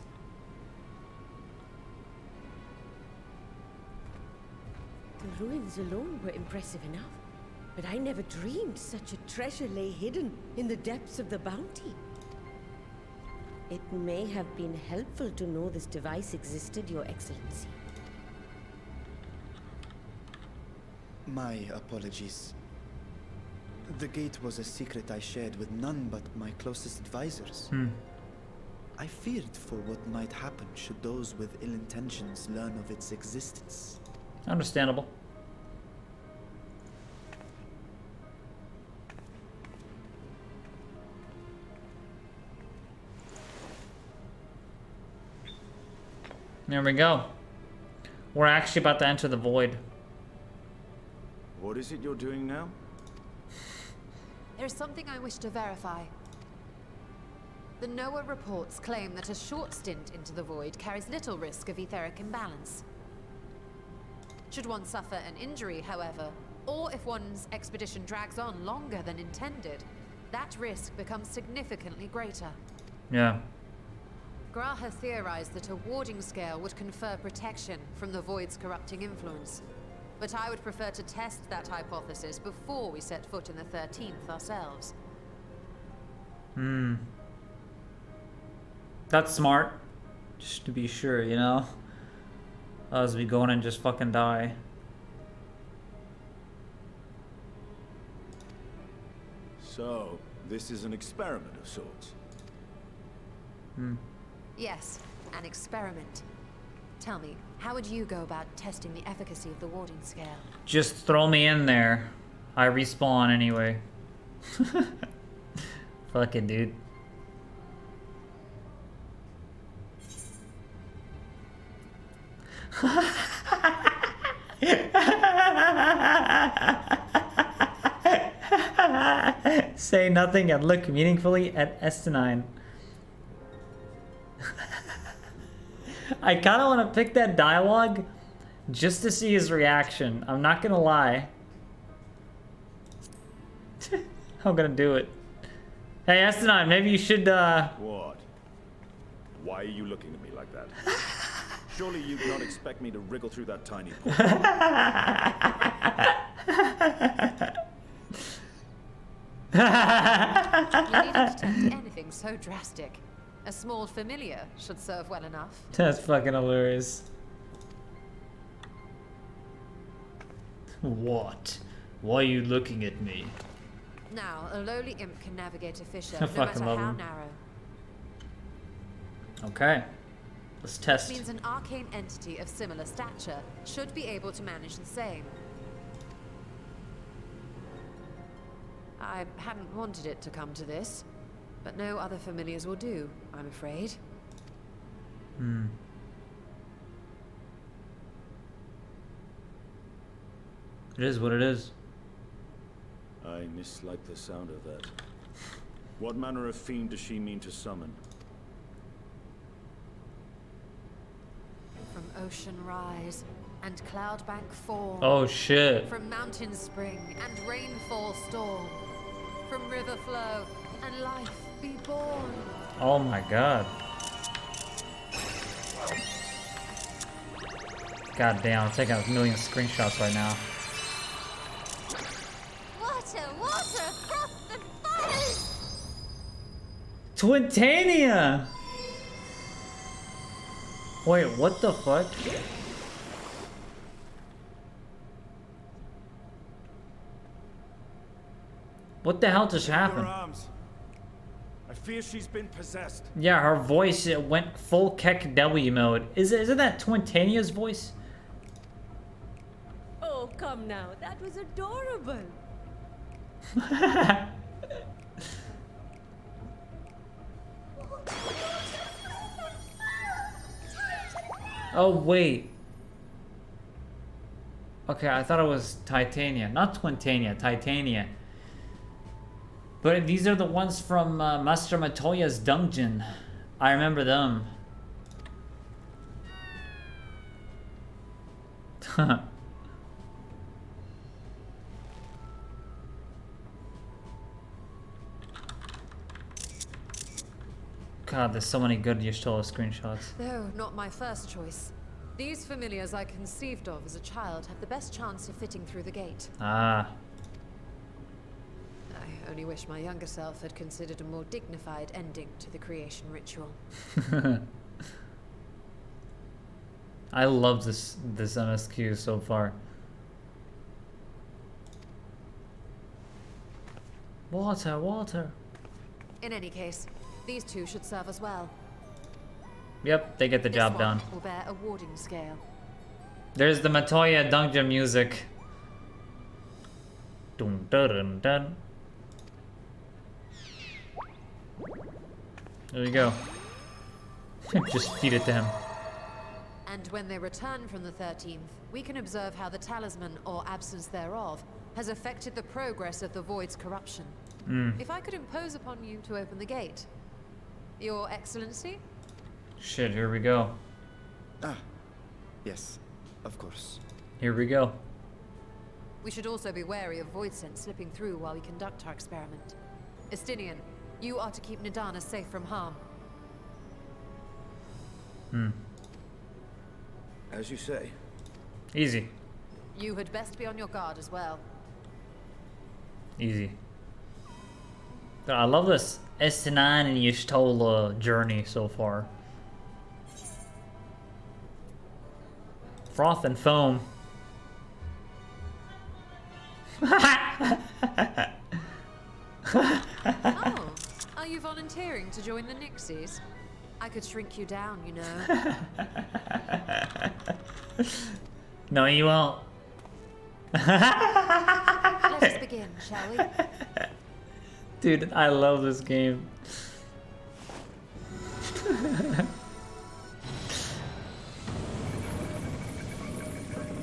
The ruins alone were impressive enough, but I never dreamed such a treasure lay hidden in the depths of the bounty. It may have been helpful to know this device existed, Your Excellency. My apologies. The gate was a secret I shared with none but my closest advisors. I feared for what might happen should those with ill intentions learn of its existence. Understandable. There we go. We're actually about to enter the void. What is it you're doing now? There's something I wish to verify. The NOAA reports claim that a short stint into the void carries little risk of etheric imbalance. Should one suffer an injury, however, or if one's expedition drags on longer than intended, that risk becomes significantly greater. Yeah. Gra has theorized that a warding scale would confer protection from the void's corrupting influence. But I would prefer to test that hypothesis before we set foot in the 13th ourselves. That's smart. Just to be sure, you know? As we go in and just fucking die. So, this is an experiment of sorts. Yes, an experiment. Tell me, how would you go about testing the efficacy of the warding scale? Just throw me in there. I respawn anyway. Fuck it, dude. Say nothing and look meaningfully at SHTOLA. I kind of want to pick that dialogue just to see his reaction. I'm not gonna lie. I'm gonna do it. Hey, SHTOLA, maybe you should, What? Why are you looking at me like that? Surely you do not expect me to wriggle through that tiny pore. You needn't attempt anything so drastic. A small familiar should serve well enough. That's fucking hilarious. What? Why are you looking at me? Now, a lowly imp can navigate a fissure, I no fucking matter love how him. narrow. Okay. Let's test. Means an arcane entity of similar stature should be able to manage the same. I hadn't wanted it to come to this, But no other familiars will do, I'm afraid. It is what it is. I mislike the sound of that. What manner of fiend does she mean to summon? From ocean rise and cloudbank fall. Oh shit. From mountain spring and rainfall storm. From river flow and life be born. Oh my god. God damn, I'm taking a million screenshots right now. Water, frost and fire! Twintania! Wait, what the fuck? What the hell just happened? Her arms. I fear she's been possessed. Yeah, her voice, it went full KW mode. Isn't that Twintania's voice? Oh, come now. That was adorable. Oh, wait. Okay, I thought it was Titania. Not Twintania, Titania. But these are the ones from Master Matoya's dungeon. I remember them. God, there's so many good SHTOLA screenshots. Though not my first choice. These familiars I conceived of as a child have the best chance of fitting through the gate. Ah. I only wish my younger self had considered a more dignified ending to the creation ritual. I love this MSQ so far. Water. In any case, these two should serve us well. Yep, they get the job done. Will bear a warding scale. There's the Matoya dungeon music. Dun dun dun dun. There you go. Just feed it to him. And when they return from the 13th, we can observe how the talisman, or absence thereof, has affected the progress of the Void's corruption. If I could impose upon you to open the gate. Your Excellency? Shit, here we go. Ah, yes, of course. Here we go. We should also be wary of Voidsents slipping through while we conduct our experiment. Estinian, you are to keep Nidhana safe from harm. As you say. Easy. You had best be on your guard as well. Easy. I love this S9 and SHTOLA journey so far. Froth and foam. Oh, are you volunteering to join the Nixies? I could shrink you down, you know. No, you won't. Let us begin, shall we? Dude, I love this game.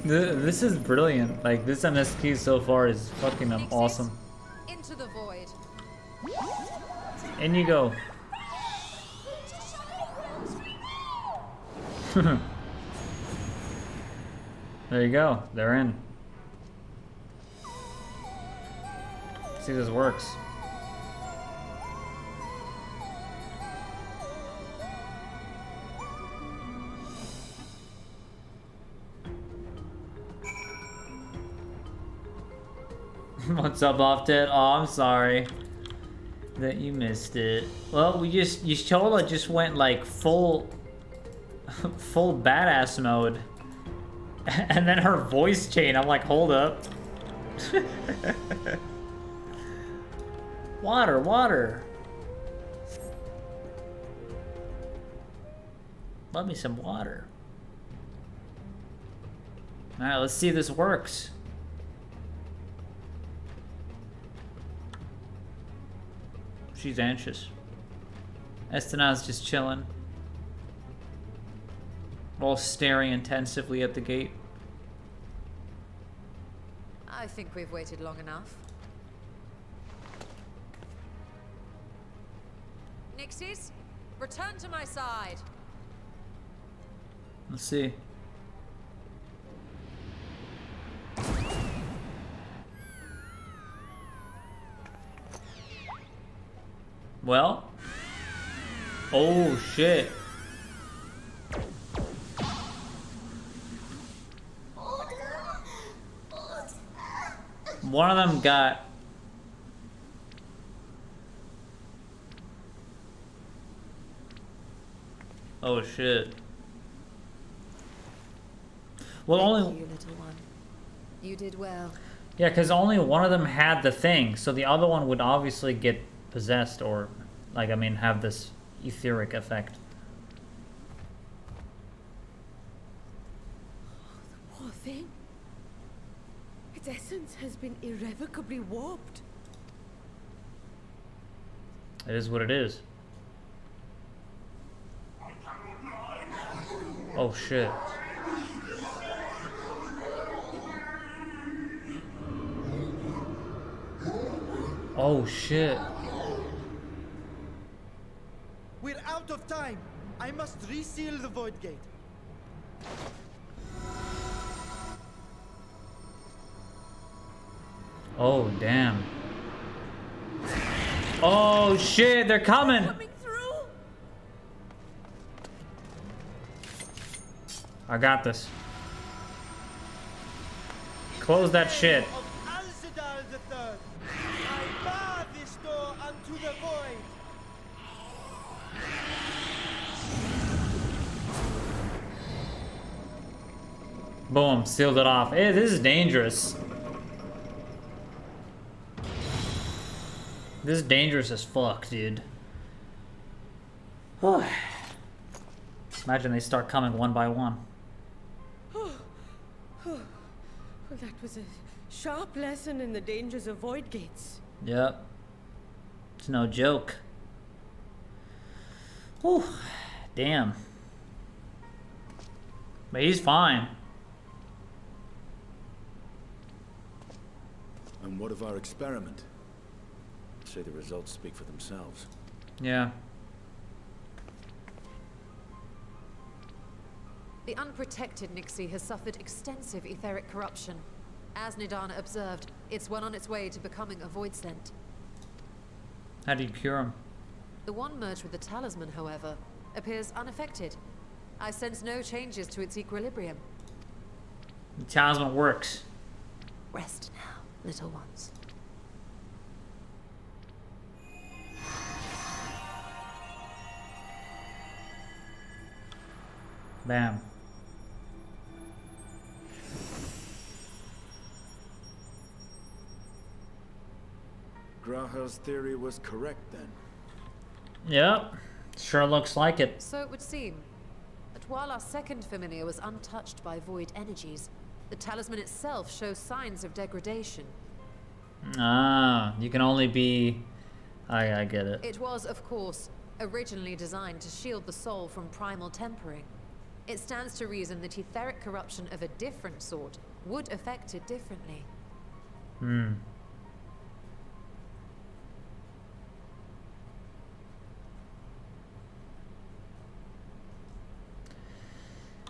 This is brilliant. Like, this MSQ so far is fucking awesome. Into the void. In you go. There you go. They're in. See if this works. What's up, Offdead? Oh, I'm sorry that you missed it. Well, SHTOLA just went like full badass mode. And then her voice chain, I'm like, hold up. Water. Love me some water. Alright, let's see if this works. She's anxious. Estana's just chilling. While staring intensively at the gate. I think we've waited long enough. Nixies, return to my side. Let's see. Well. Oh shit. One of them got... Oh shit. Well, Thank only... you, little one. You did well. Yeah, because only one of them had the thing, so the other one would obviously get possessed or, like, I mean, have this etheric effect. The poor thing. Its essence has been irrevocably warped. It is what it is. Oh shit. Oh shit. We're out of time. I must reseal the void gate. Oh damn. Oh shit, they're coming. Coming through. I got this. Close that shit. Of Alzadal the Third, I bar this door unto the void. Boom, sealed it off. Hey, this is dangerous. This is dangerous as fuck, dude. Imagine they start coming one by one. Well, that was a sharp lesson in the dangers of void gates. Yep. It's no joke. Whew. Damn. But he's fine. And what of our experiment? I'd say the results speak for themselves. Yeah. The unprotected Nixie has suffered extensive etheric corruption. As Nidhana observed, it's well on its way to becoming a Voidsent. How do you cure him? The one merged with the talisman, however, appears unaffected. I sense no changes to its equilibrium. The talisman works. Rest now, little ones. Bam. Graha's theory was correct then. Yep. Sure looks like it. So it would seem. But while our second familiar was untouched by void energies, the talisman itself shows signs of degradation. Ah, you can only be... I get it. It was, of course, originally designed to shield the soul from primal tempering. It stands to reason that etheric corruption of a different sort would affect it differently. Hmm.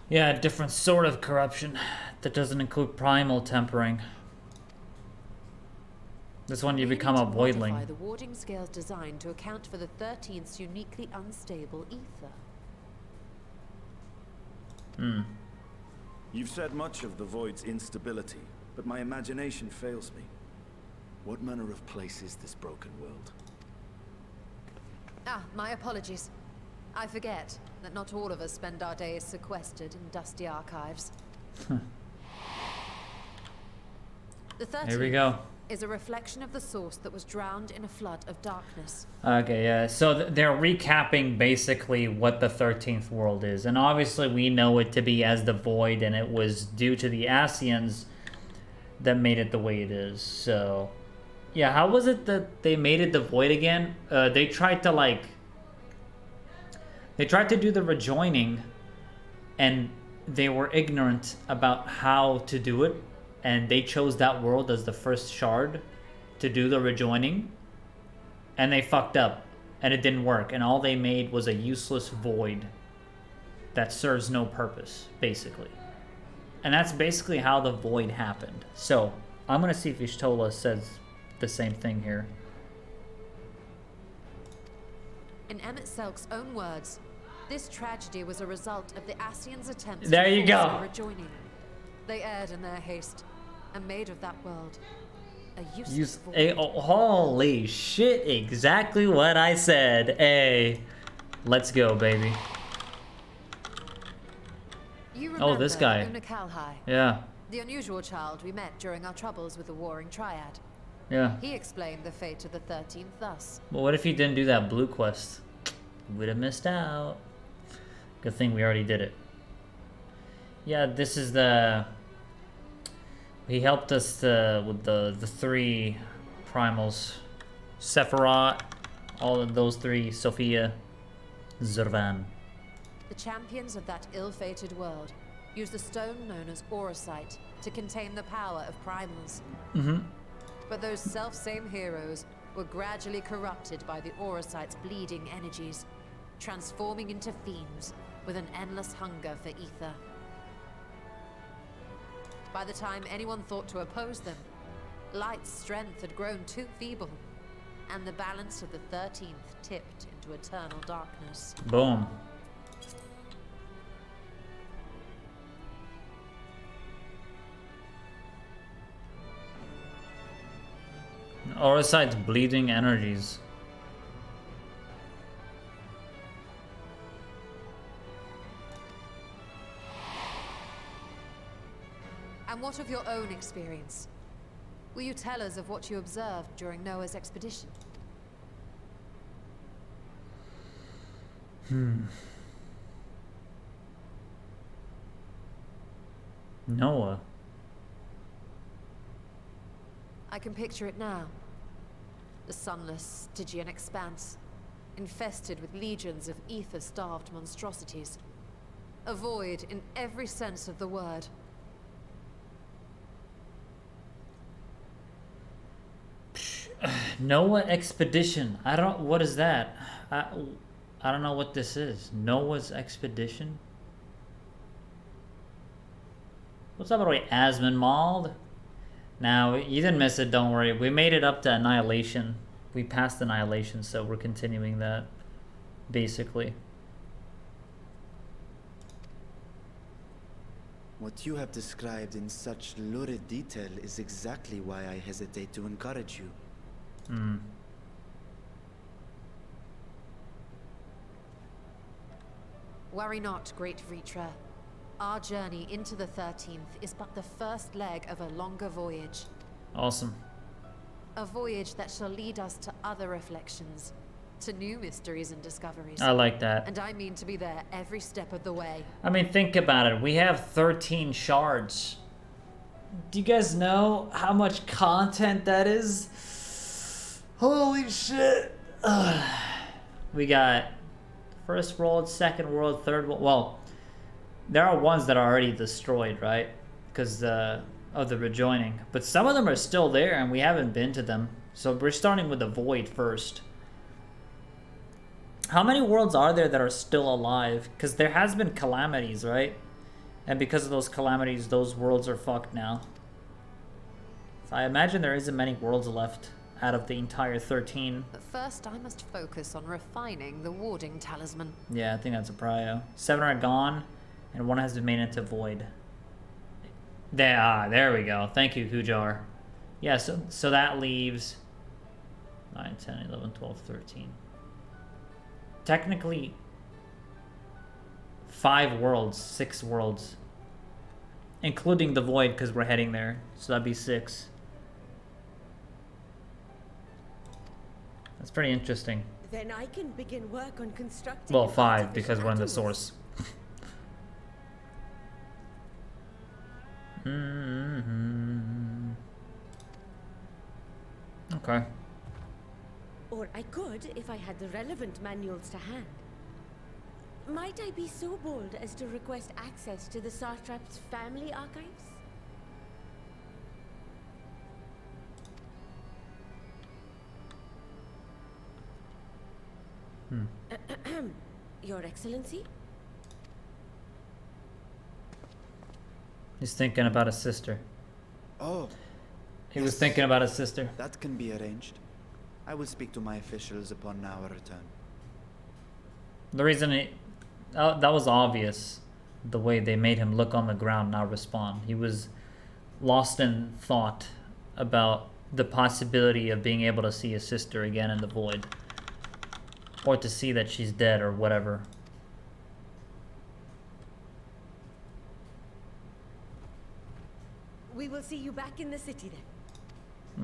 Yeah, a different sort of corruption that doesn't include primal tempering. This one you become a voidling. Modify the warding scale's design to account for the 13th's uniquely unstable ether. Hmm. You've said much of the void's instability, but my imagination fails me. What manner of place is this broken world? Ah, my apologies. I forget that not all of us spend our days sequestered in dusty archives. The 13th Here we go. is a reflection of the source that was drowned in a flood of darkness. Okay, yeah. So they're recapping basically what the 13th world is. And obviously we know it to be as the Void, and it was due to the Ascians that made it the way it is. So, yeah, how was it that they made it the Void again? They tried to, like, They tried to do the rejoining, and they were ignorant about how to do it, and they chose that world as the first shard to do the rejoining, and they fucked up, and it didn't work, and all they made was a useless void that serves no purpose, basically. And that's basically how the void happened. So, I'm gonna see if SHTOLA says the same thing here. In Emmett Selk's own words, this tragedy was a result of the Ascians' attempts There to you force go. a rejoining. They erred in their haste and made of that world a useless void. Holy shit, exactly what I said. Hey, let's go, baby. You Oh, this guy. Una Kalhai, Yeah, the unusual child we met during our troubles with the Warring Triad. yeah. He explained the fate of the 13th thus. But what if he didn't do that blue quest? Would have missed out. Good thing we already did it. Yeah, this is the... He helped us with the three primals. Sephiroth, all of those three, Sophia, Zurvan. The champions of that ill-fated world used a stone known as Auracite to contain the power of primals. But those self-same heroes were gradually corrupted by the Auracite's bleeding energies, transforming into fiends with an endless hunger for ether. By the time anyone thought to oppose them, Light's strength had grown too feeble, and the balance of the 13th tipped into eternal darkness. Boom. Auracite's bleeding energies. And what of your own experience? Will you tell us of what you observed during Noah's expedition? Noah. I can picture it now. The sunless, Stygian expanse, infested with legions of ether-starved monstrosities. A void in every sense of the word. Noah expedition. I don't. What is that? I don't know what this is. Noah's expedition. What's up, everybody? Asmonmald. Now you didn't miss it. Don't worry. We made it up to Annihilation. We passed Annihilation, so we're continuing that, basically. What you have described in such lurid detail is exactly why I hesitate to encourage you. Worry not, great Vritra. Our journey into the 13th is but the first leg of a longer voyage. Awesome. A voyage that shall lead us to other reflections, to new mysteries and discoveries. I like that. And I mean to be there every step of the way. I mean, think about it. We have 13 shards. Do you guys know how much content that is? Holy shit. We got first world, second world, third world. Well, there are ones that are already destroyed, right? Because of the rejoining. But some of them are still there and we haven't been to them. So we're starting with the void first. How many worlds are there that are still alive? Because there has been calamities, right? And because of those calamities, those worlds are fucked now. So I imagine there isn't many worlds left out of the entire 13. But first I must focus on refining the warding talisman. Yeah, I think that's a prio. 7 are gone, and 1 has been made into void. There we go. Thank you, Hujar. Yeah, so that leaves 9, 10, 11, 12, 13. Technically, 5 worlds, 6 worlds. Including the void, because we're heading there. So that'd be 6. That's pretty interesting. Then I can begin work on constructing. Well, an 5, artificial because we're in the Atlas. source. Okay. Or I could if I had the relevant manuals to hand. Might I be so bold as to request access to the Satrap's family archives? Your Excellency? He's thinking about his sister. Oh, He was thinking about his sister. that can be arranged. I will speak to my officials upon our return. The reason that was obvious, the way they made him look on the ground, not respond. He was lost in thought about the possibility of being able to see his sister again in the void. Or to see that she's dead or whatever. We will see you back in the city then.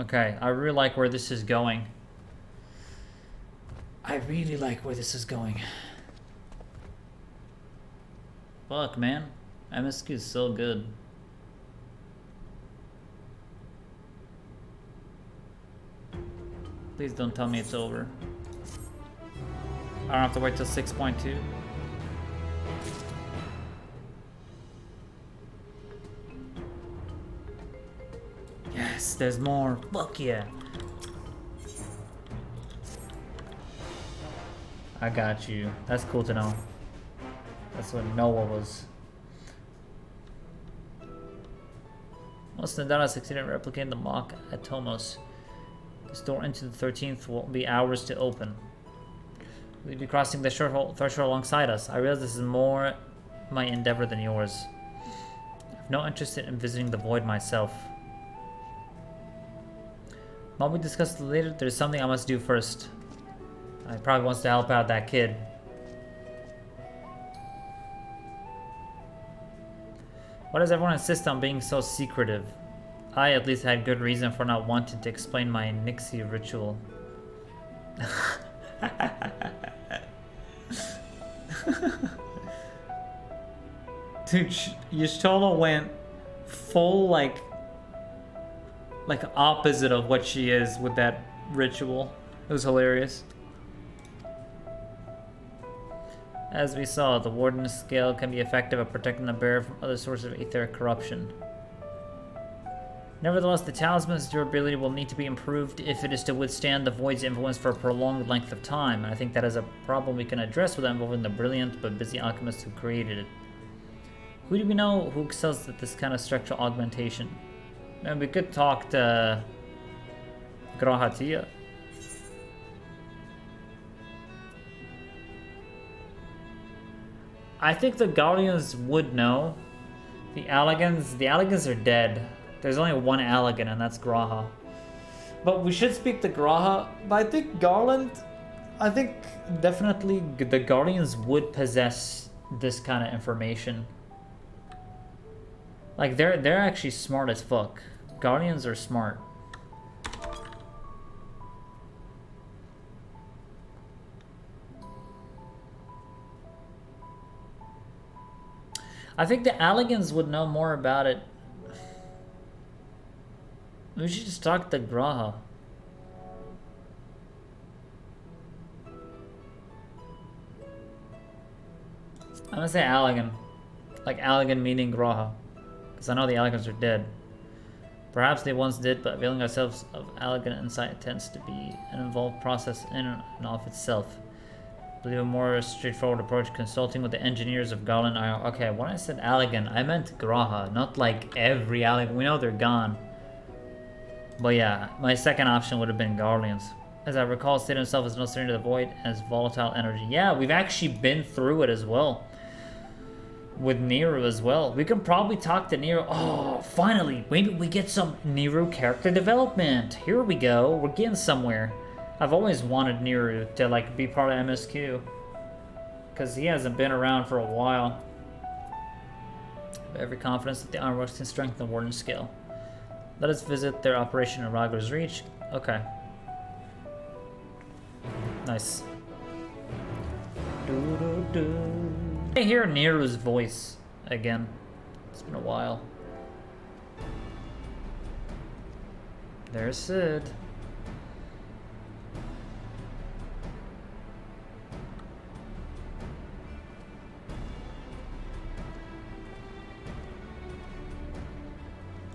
Okay, I really like where this is going. I really like where this is going. Fuck, man. MSQ is so good. Please don't tell me it's over. I don't have to wait till 6.2. Yes, there's more. Fuck yeah. I got you. That's cool to know. That's what Noah was. Once Nidhana succeeded in replicating the mock at Tomos, this door into the 13th will be ours to open. Will you be crossing the threshold alongside us? I realize this is more my endeavor than yours. I have no interest in visiting the void myself. While we discuss it later, there's something I must do first. I probably wants to help out that kid. Why does everyone insist on being so secretive? I at least had good reason for not wanting to explain my Nixie ritual. Dude, SHTOLA went full like opposite of what she is with that ritual. It was hilarious. As we saw, the Warden's scale can be effective at protecting the bearer from other sources of etheric corruption. Nevertheless, the talisman's durability will need to be improved if it is to withstand the Void's influence for a prolonged length of time, and I think that is a problem we can address without involving the brilliant but busy alchemist who created it. Who do we know who excels at this kind of structural augmentation? And we could talk to Grahatia. I think the Guardians would know. The Alligans are dead. There's only one Allagan, and that's Graha. But we should speak to Graha. But I think I think definitely the Guardians would possess this kind of information. Like they're actually smart as fuck. Guardians are smart. I think the Alligans would know more about it. We should just talk to Graha. I'm gonna say Allagan. Like Allagan meaning Graha. Because I know the Alligans are dead. Perhaps they once did, but availing ourselves of Allagan insight tends to be an involved process in and of itself. I believe a more straightforward approach, consulting with the engineers of Garland. Okay, when I said Allagan, I meant Graha, not like every Allagan. We know they're gone. But yeah, my second option would have been Guardians. As I recall, State himself is no stranger to the void as volatile energy. Yeah, we've actually been through it as well. With Nero as well. We can probably talk to Nero. Oh, finally, maybe we get some Nero character development. Here we go. We're getting somewhere. I've always wanted Nero to like be part of MSQ. Because he hasn't been around for a while. I have every confidence that the Ironworks can strengthen the Warden scale. Let us visit their operation in Raglar's Reach. Okay. Nice. I hear Nero's voice again. It's been a while. There's Sid.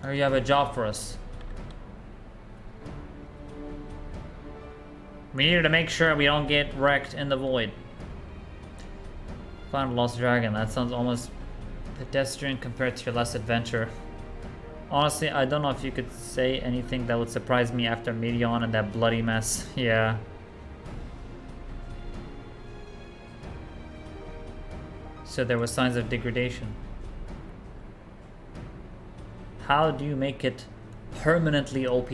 Or you have a job for us. We needed to make sure we don't get wrecked in the void. Found a lost dragon. That sounds almost pedestrian compared to your last adventure. Honestly, I don't know if you could say anything that would surprise me after Meteon and that bloody mess. Yeah. So there were signs of degradation. How do you make it permanently OP?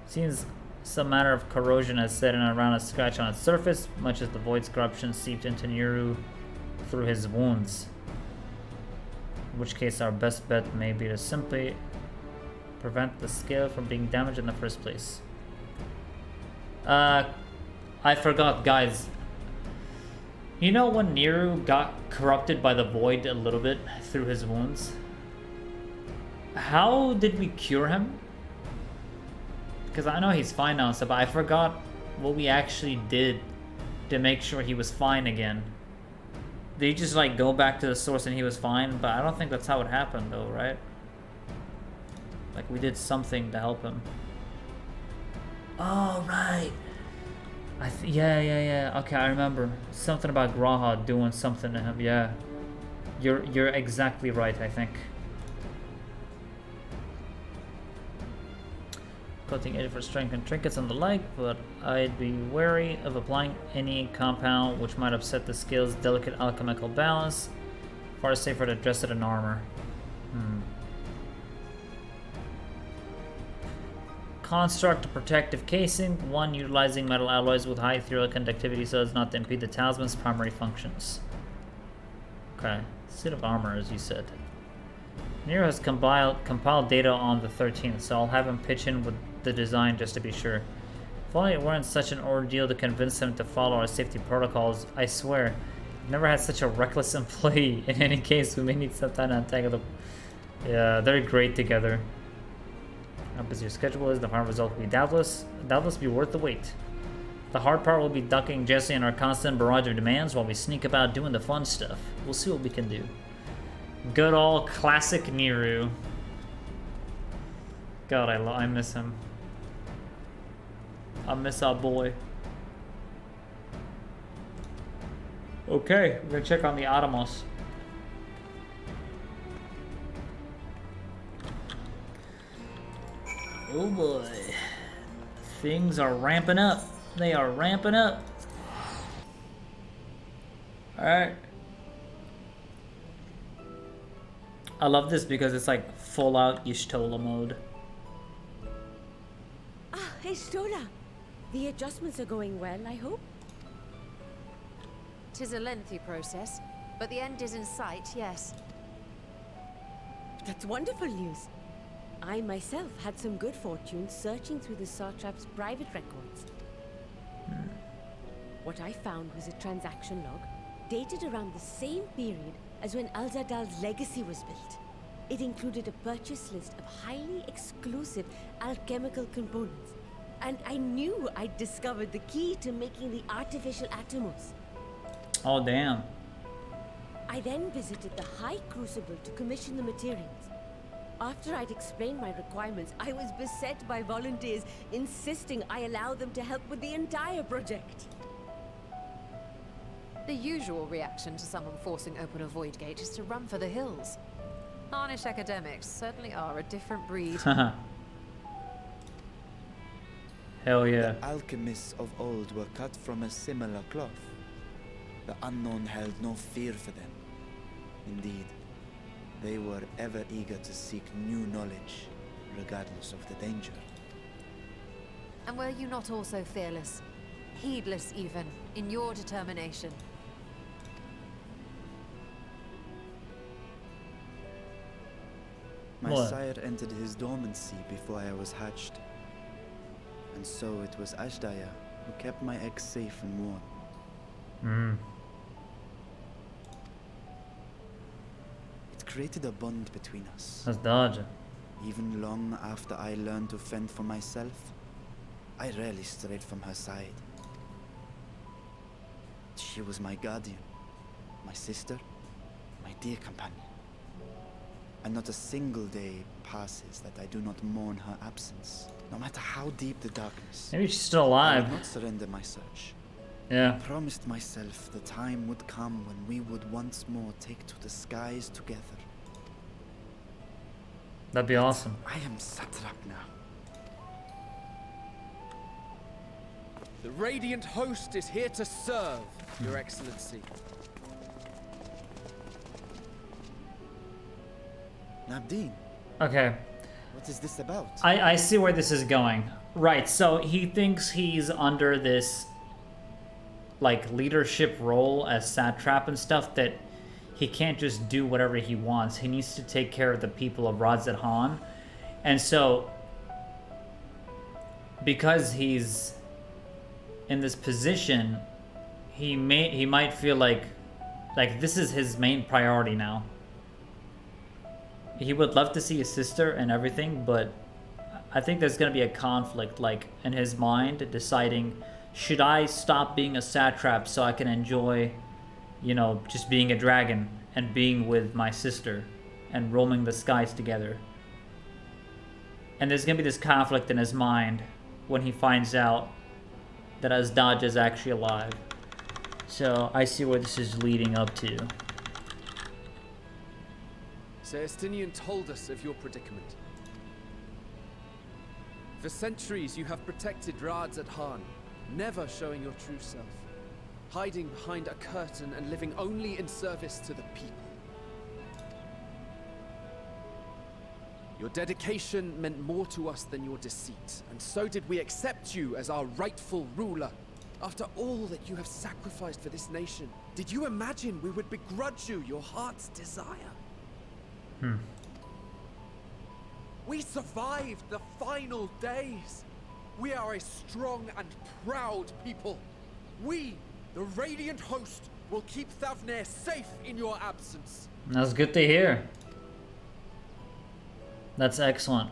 Seems some matter of corrosion has set in around a scratch on its surface, much as the void's corruption seeped into Niru through his wounds. In which case our best bet may be to simply prevent the scale from being damaged in the first place. I forgot, guys. You know when Niru got corrupted by the void a little bit through his wounds? How did we cure him? Because I know he's fine now and stuff, but I forgot what we actually did to make sure he was fine again. Did he just like go back to the source and he was fine? But I don't think that's how it happened though, right? Like we did something to help him. Oh, right. Yeah. Okay, I remember. Something about Graha doing something to him. Yeah. You're exactly right, I think. Coating edge for strength and trinkets and the like, but I'd be wary of applying any compound which might upset the scale's delicate alchemical balance. Far safer to dress it in armor. Construct a protective casing, one utilizing metal alloys with high ethereal conductivity so as not to impede the talisman's primary functions. Okay, suit of armor, as you said. Nero has compiled data on the 13th, so I'll have him pitch in with the design just to be sure. If only it weren't such an ordeal to convince him to follow our safety protocols. I swear, I've never had such a reckless employee. In any case, we may need some time to untangle them. Yeah, they're great together. How busy your schedule is, the final result will be doubtless be worth the wait. The hard part will be ducking Jesse and our constant barrage of demands while we sneak about doing the fun stuff. We'll see what we can do. Good old classic Niru. God, I miss him. I miss our boy. Okay, we're gonna check on the Atomos. Oh boy. Things are ramping up. They are ramping up. Alright. I love this because it's like full out SHTOLA mode. Ah, SHTOLA. The adjustments are going well, I hope. 'Tis a lengthy process, but the end is in sight, yes. That's wonderful news. I myself had some good fortune searching through the Satrap's private records. What I found was a transaction log dated around the same period as when Alzadal's legacy was built. It included a purchase list of highly exclusive alchemical components, and I knew I'd discovered the key to making the artificial Atomos. Oh, damn. I then visited the High Crucible to commission the materials. After I'd explained my requirements, I was beset by volunteers insisting I allow them to help with the entire project. The usual reaction to someone forcing open a void gate is to run for the hills. Harnish academics certainly are a different breed. Hell yeah. The alchemists of old were cut from a similar cloth. The unknown held no fear for them. Indeed, they were ever eager to seek new knowledge, regardless of the danger. And were you not also fearless? Heedless even, in your determination? My What? sire entered his dormancy before I was hatched. And so it was Ashdaya who kept my eggs safe and warm. It created a bond between us. That's Dodger. Even long after I learned to fend for myself, I rarely strayed from her side. She was my guardian, my sister, my dear companion. And not a single day passes that I do not mourn her absence, no matter how deep the darkness. Maybe she's still I alive. will not surrender my search. Yeah. I promised myself the time would come when we would once more take to the skies together. That'd be awesome. I am satrap now. The Radiant Host is here to serve, Your Excellency. Nabdeen, Okay. what is this about? I see where this is going. Right, so he thinks he's under this like leadership role as satrap and stuff, that he can't just do whatever he wants. He needs to take care of the people of Radz-at-han. And so because he's in this position, he might feel like this is his main priority now. He would love to see his sister and everything, but I think there's going to be a conflict, like, in his mind, deciding, should I stop being a satrap so I can enjoy, you know, just being a dragon and being with my sister and roaming the skies together? And there's going to be this conflict in his mind when he finds out that Azdaj is actually alive. So I see where this is leading up to. Celestinian told us of your predicament. For centuries you have protected Radz-at-han, never showing your true self, hiding behind a curtain and living only in service to the people. Your dedication meant more to us than your deceit, and so did we accept you as our rightful ruler. After all that you have sacrificed for this nation, did you imagine we would begrudge you your heart's desire? We survived the final days. We are a strong and proud people. We, the Radiant Host, will keep Thancred safe in your absence. That's good to hear. That's excellent.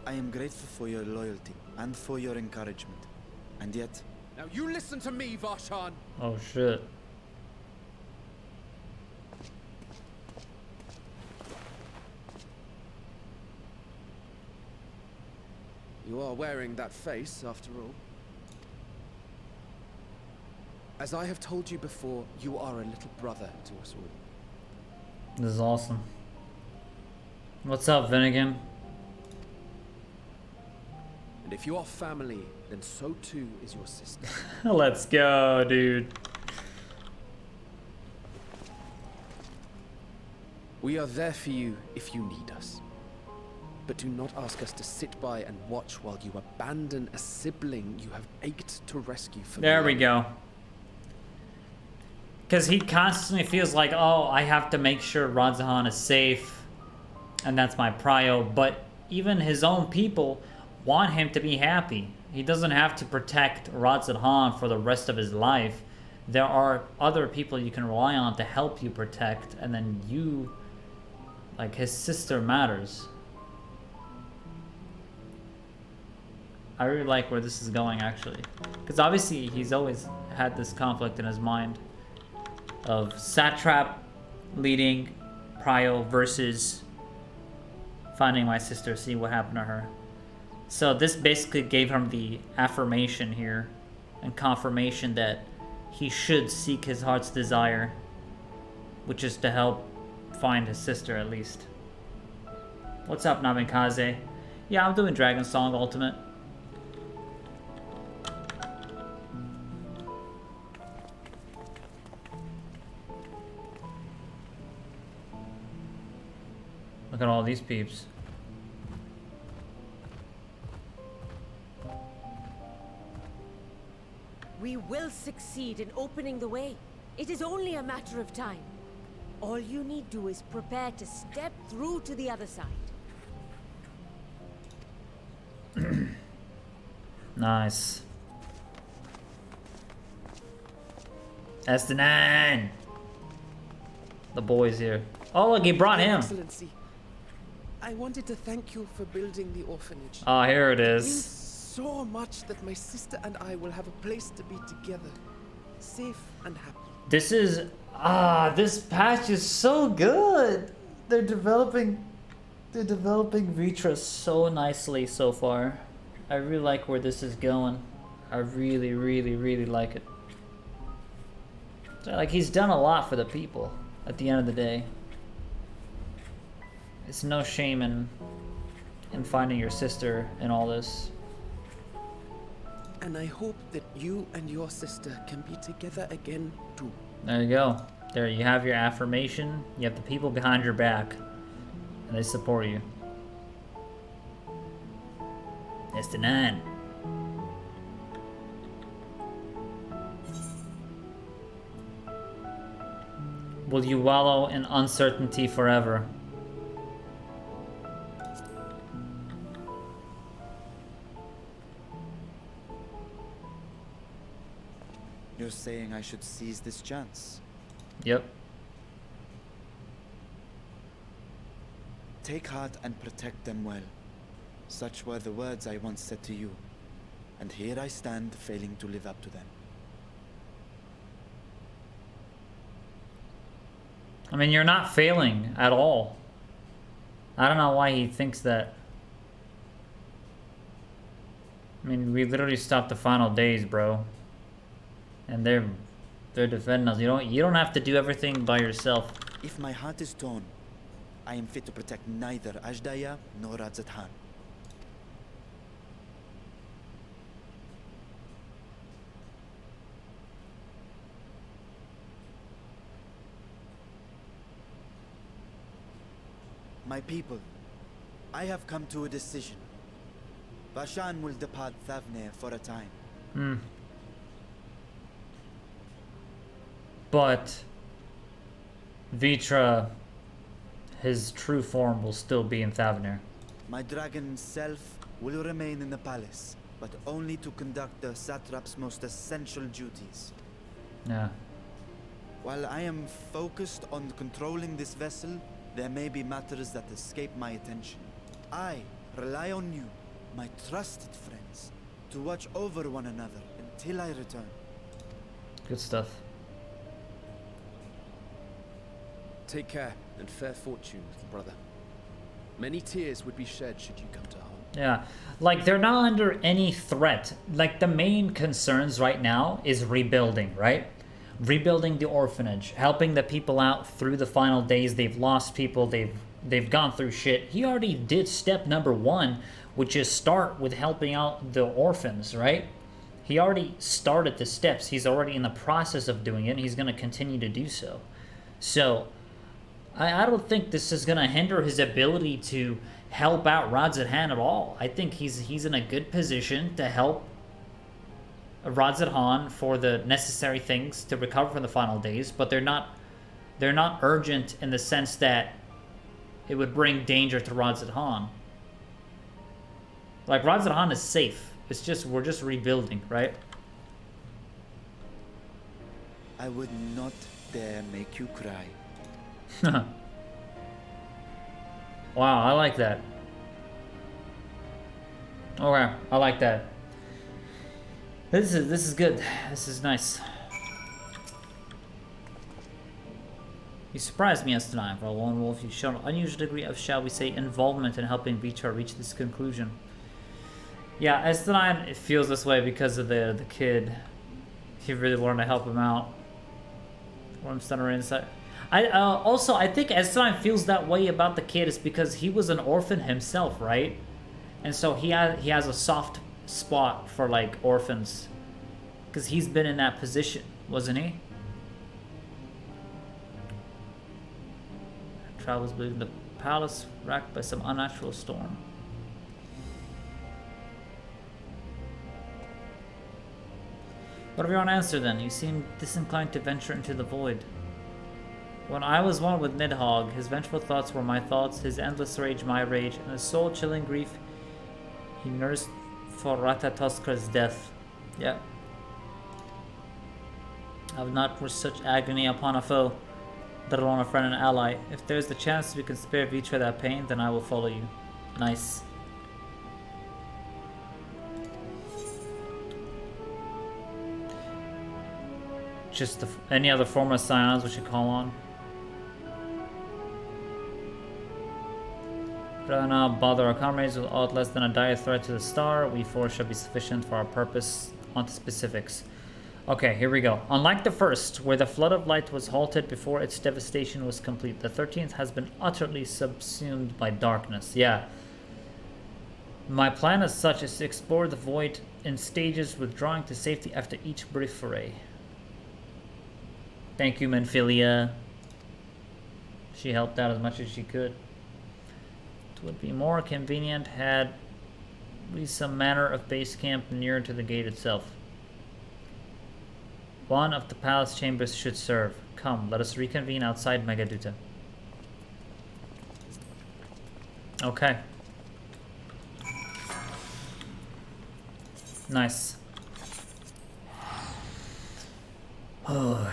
I am grateful for your loyalty and for your encouragement. And yet... Now you listen to me, Varshan. Oh shit. You are wearing that face, after all. As I have told you before, you are a little brother to us all. This is awesome. What's up, Finnegan? And if you are family, then so too is your sister. Let's go, dude. We are there for you if you need us. But do not ask us to sit by and watch while you abandon a sibling you have ached to rescue from There we go. Because he constantly feels like, oh, I have to make sure Radz-at-han is safe, and that's my prio. But even his own people want him to be happy. He doesn't have to protect Radz-at-han for the rest of his life. There are other people you can rely on to help you protect, and then you, like, his sister matters. I really like where this is going, actually. Because obviously he's always had this conflict in his mind of satrap leading prio versus finding my sister, see what happened to her. So this basically gave him the affirmation here and confirmation that he should seek his heart's desire, which is to help find his sister at least. What's up, Nabinkaze? Yeah, I'm doing Dragon Song Ultimate. Look at all these peeps. We will succeed in opening the way. It is only a matter of time. All you need do is prepare to step through to the other side. Nice. SHTOLA. The boys here. Oh, look, he brought him. Excellency, I wanted to thank you for building the orphanage. Oh, here it It means is. so much that my sister and I will have a place to be together, safe and happy. This is this patch is so good. They're developing Vritra so nicely so far. I really like where this is going. I really, really, really like it. So, like, he's done a lot for the people at the end of the day. It's no shame in finding your sister in all this. And I hope that you and your sister can be together again too. There you go. There you have your affirmation. You have the people behind your back. And they support you. SHTOLA. Will you wallow in uncertainty forever? You're saying I should seize this chance? Yep. Take heart and protect them well. Such were the words I once said to you. And here I stand, failing to live up to them. I mean, you're not failing at all. I don't know why he thinks that. I mean, we literally stopped the final days, bro. And they're defending us. You don't have to do everything by yourself. If my heart is torn, I am fit to protect neither Azdaja nor Radz-at-han. My people, I have come to a decision. Vashan will depart Thavne for a time. But Vritra, his true form will still be in Thavnir. My dragon self will remain in the palace, but only to conduct the satrap's most essential duties. Yeah. While I am focused on controlling this vessel, there may be matters that escape my attention. I rely on you, my trusted friends, to watch over one another until I return. Good stuff. Take care and fair fortune, little brother. Many tears would be shed should you come to harm. Yeah, like they're not under any threat. Like the main concerns right now is rebuilding, right? Rebuilding the orphanage, helping the people out through the final days. They've lost people, they've gone through shit. He already did step number 1, which is start with helping out the orphans, right? He already started the steps. He's already in the process of doing it, and he's going to continue to do so. So I don't think this is going to hinder his ability to help out Radz-at-han at all. I think he's in a good position to help Radz-at-han for the necessary things to recover from the final days, but they're not urgent in the sense that it would bring danger to Radz-at-han. Like Radz-at-han is safe. It's just we're just rebuilding, right? I would not dare make you cry. Wow, I like that. Okay, I like that. This is good. This is nice. You surprised me yesterday. For a lone wolf, you've shown an unusual degree of, shall we say, involvement in helping Vritra reach this conclusion. Yeah, S9, it feels this way because of the kid. He really wanted to help him out. Worm Stunner inside. Also, I think S9 feels that way about the kid is because he was an orphan himself, right? And so he has a soft spot for like orphans because he's been in that position, wasn't he? Travels between the palace racked by some unnatural storm. Whatever you want to answer then, you seem disinclined to venture into the void. When I was one with Nidhogg, his vengeful thoughts were my thoughts, his endless rage my rage, and his soul-chilling grief he nursed for Ratatoskra's death. Yeah. I would not wish such agony upon a foe, let alone a friend and ally. If there's the chance we can spare Vritra that pain, then I will follow you. Nice. just any other form of scions we should call on. Do not bother our comrades with aught less than a dire threat to the star. We four shall be sufficient for our purpose. On to specifics. Okay, here we go. Unlike the first, where the flood of light was halted before its devastation was complete, the 13th has been utterly subsumed by darkness. Yeah. My plan as such is to explore the void in stages, withdrawing to safety after each brief foray. Thank you, Menphilia. She helped out as much as she could. It would be more convenient had we some manner of base camp nearer to the gate itself. One of the palace chambers should serve. Come, let us reconvene outside Megaduta. Okay. Nice. Oh.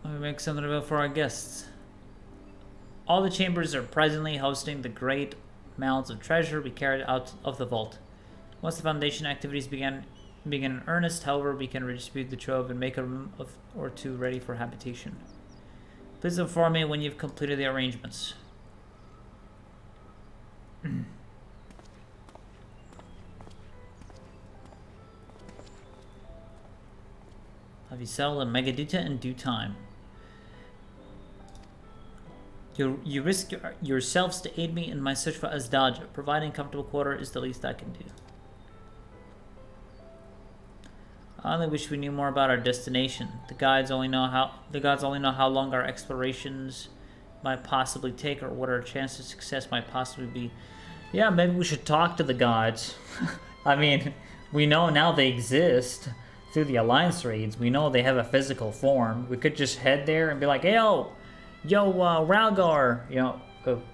Let me make something available for our guests. All the chambers are presently hosting the great mounds of treasure we carried out of the vault. Once the foundation activities begin in earnest, however, we can redistribute the trove and make a room or two ready for habitation. Please inform me when you've completed the arrangements. Have you settled in Megaduta in due time? You risk yourselves to aid me in my search for Azdaj. Providing comfortable quarter is the least I can do. I only wish we knew more about our destination. The gods only know how long our explorations might possibly take, or what our chance of success might possibly be. Yeah, maybe we should talk to the gods. I mean, we know now they exist through the Alliance raids. We know they have a physical form. We could just head there and be like, hey, yo, Ralgar,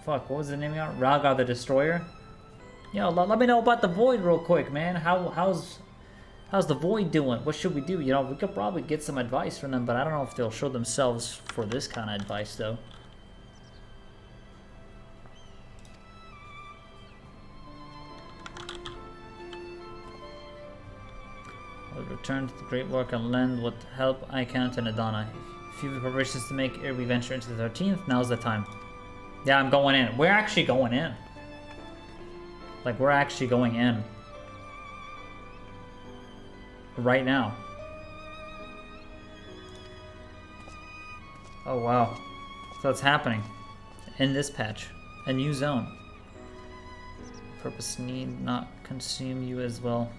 fuck, what was the name of it? Ralgar the Destroyer? Yo, let me know about the Void real quick, man. How's the Void doing? What should we do? We could probably get some advice from them, but I don't know if they'll show themselves for this kind of advice, though. I'll return to the Great Work and lend what help I can to Nidhana. If you have preparations to make ere we venture into the 13th, now's the time. Yeah, I'm going in. We're actually going in. Like, we're actually going in. Right now. Oh, wow. So it's happening. In this patch. A new zone. Purpose need not consume you as well.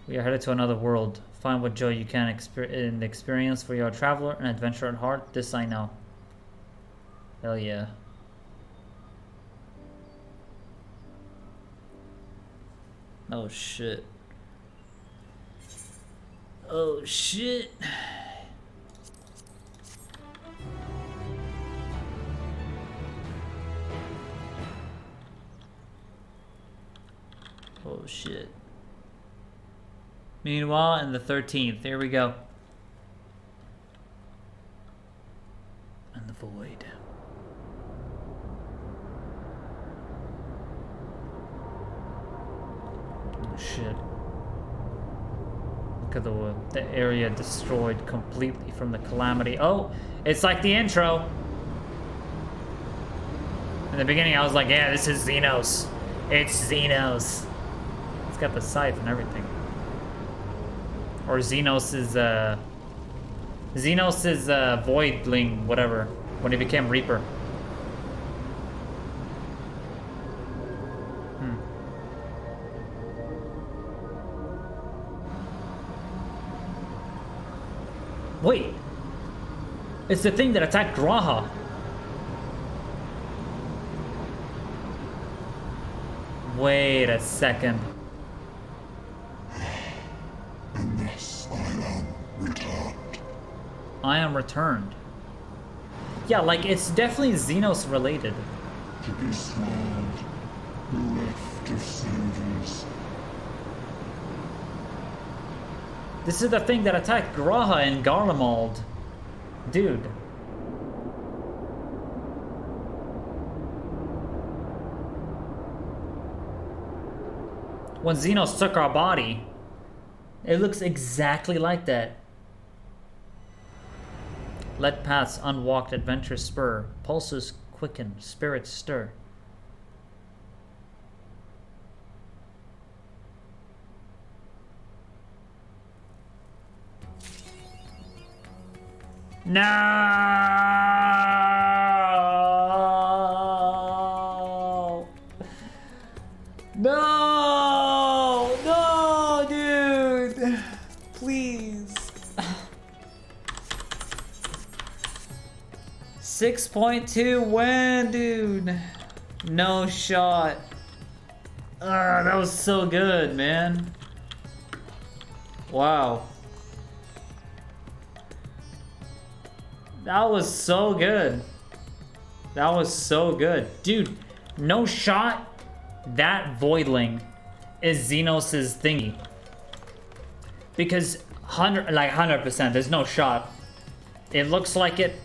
We are headed to another world. Find what joy you can in the experience, for you are a traveler and adventurer at heart. This I know. Hell yeah. Oh shit. Oh shit. Oh shit. Meanwhile, in the 13th, here we go. And the void. Oh shit. Look at the area destroyed completely from the calamity. Oh, it's like the intro. In the beginning, I was like, yeah, this is Xenos. It's Xenos. It's got the scythe and everything. Or Xenos is Voidling, whatever, when he became Reaper. Wait, it's the thing that attacked Graha. Wait a second. I am returned. Yeah, like, it's definitely Xenos related. To be swallowed, bereft of senses. This is the thing that attacked Graha and Garlemald. Dude. When Xenos took our body, it looks exactly like that. Let paths unwalked, adventure spur, pulses quicken, spirits stir. No! No! No, dude! Please. 6.2 win, dude. No shot. That was so good, man. Wow. That was so good. That was so good. Dude, no shot. That Voidling is Xenos' thingy. Because 100%, there's no shot. It looks like it,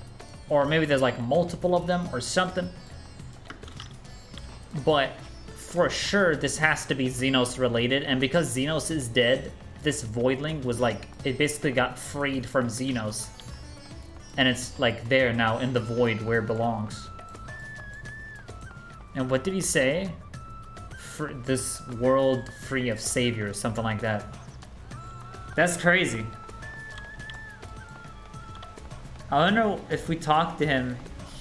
or maybe there's like multiple of them or something. But for sure, this has to be Xenos related. And because Xenos is dead, this Voidling was like, it basically got freed from Xenos. And it's like there now in the void where it belongs. And what did he say? For this world free of saviors, something like that. That's crazy. I wonder if we talked to him,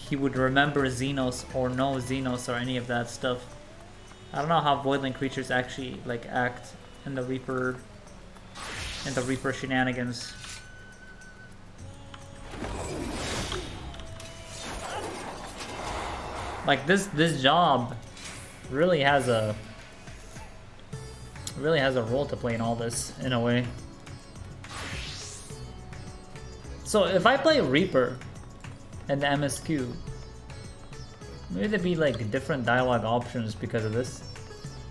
he would remember Xenos or know Xenos or any of that stuff. I don't know how Voidling creatures actually like act in the Reaper shenanigans. Like this job really has a role to play in all this in a way. So if I play Reaper and the MSQ, maybe there'd be like different dialogue options because of this.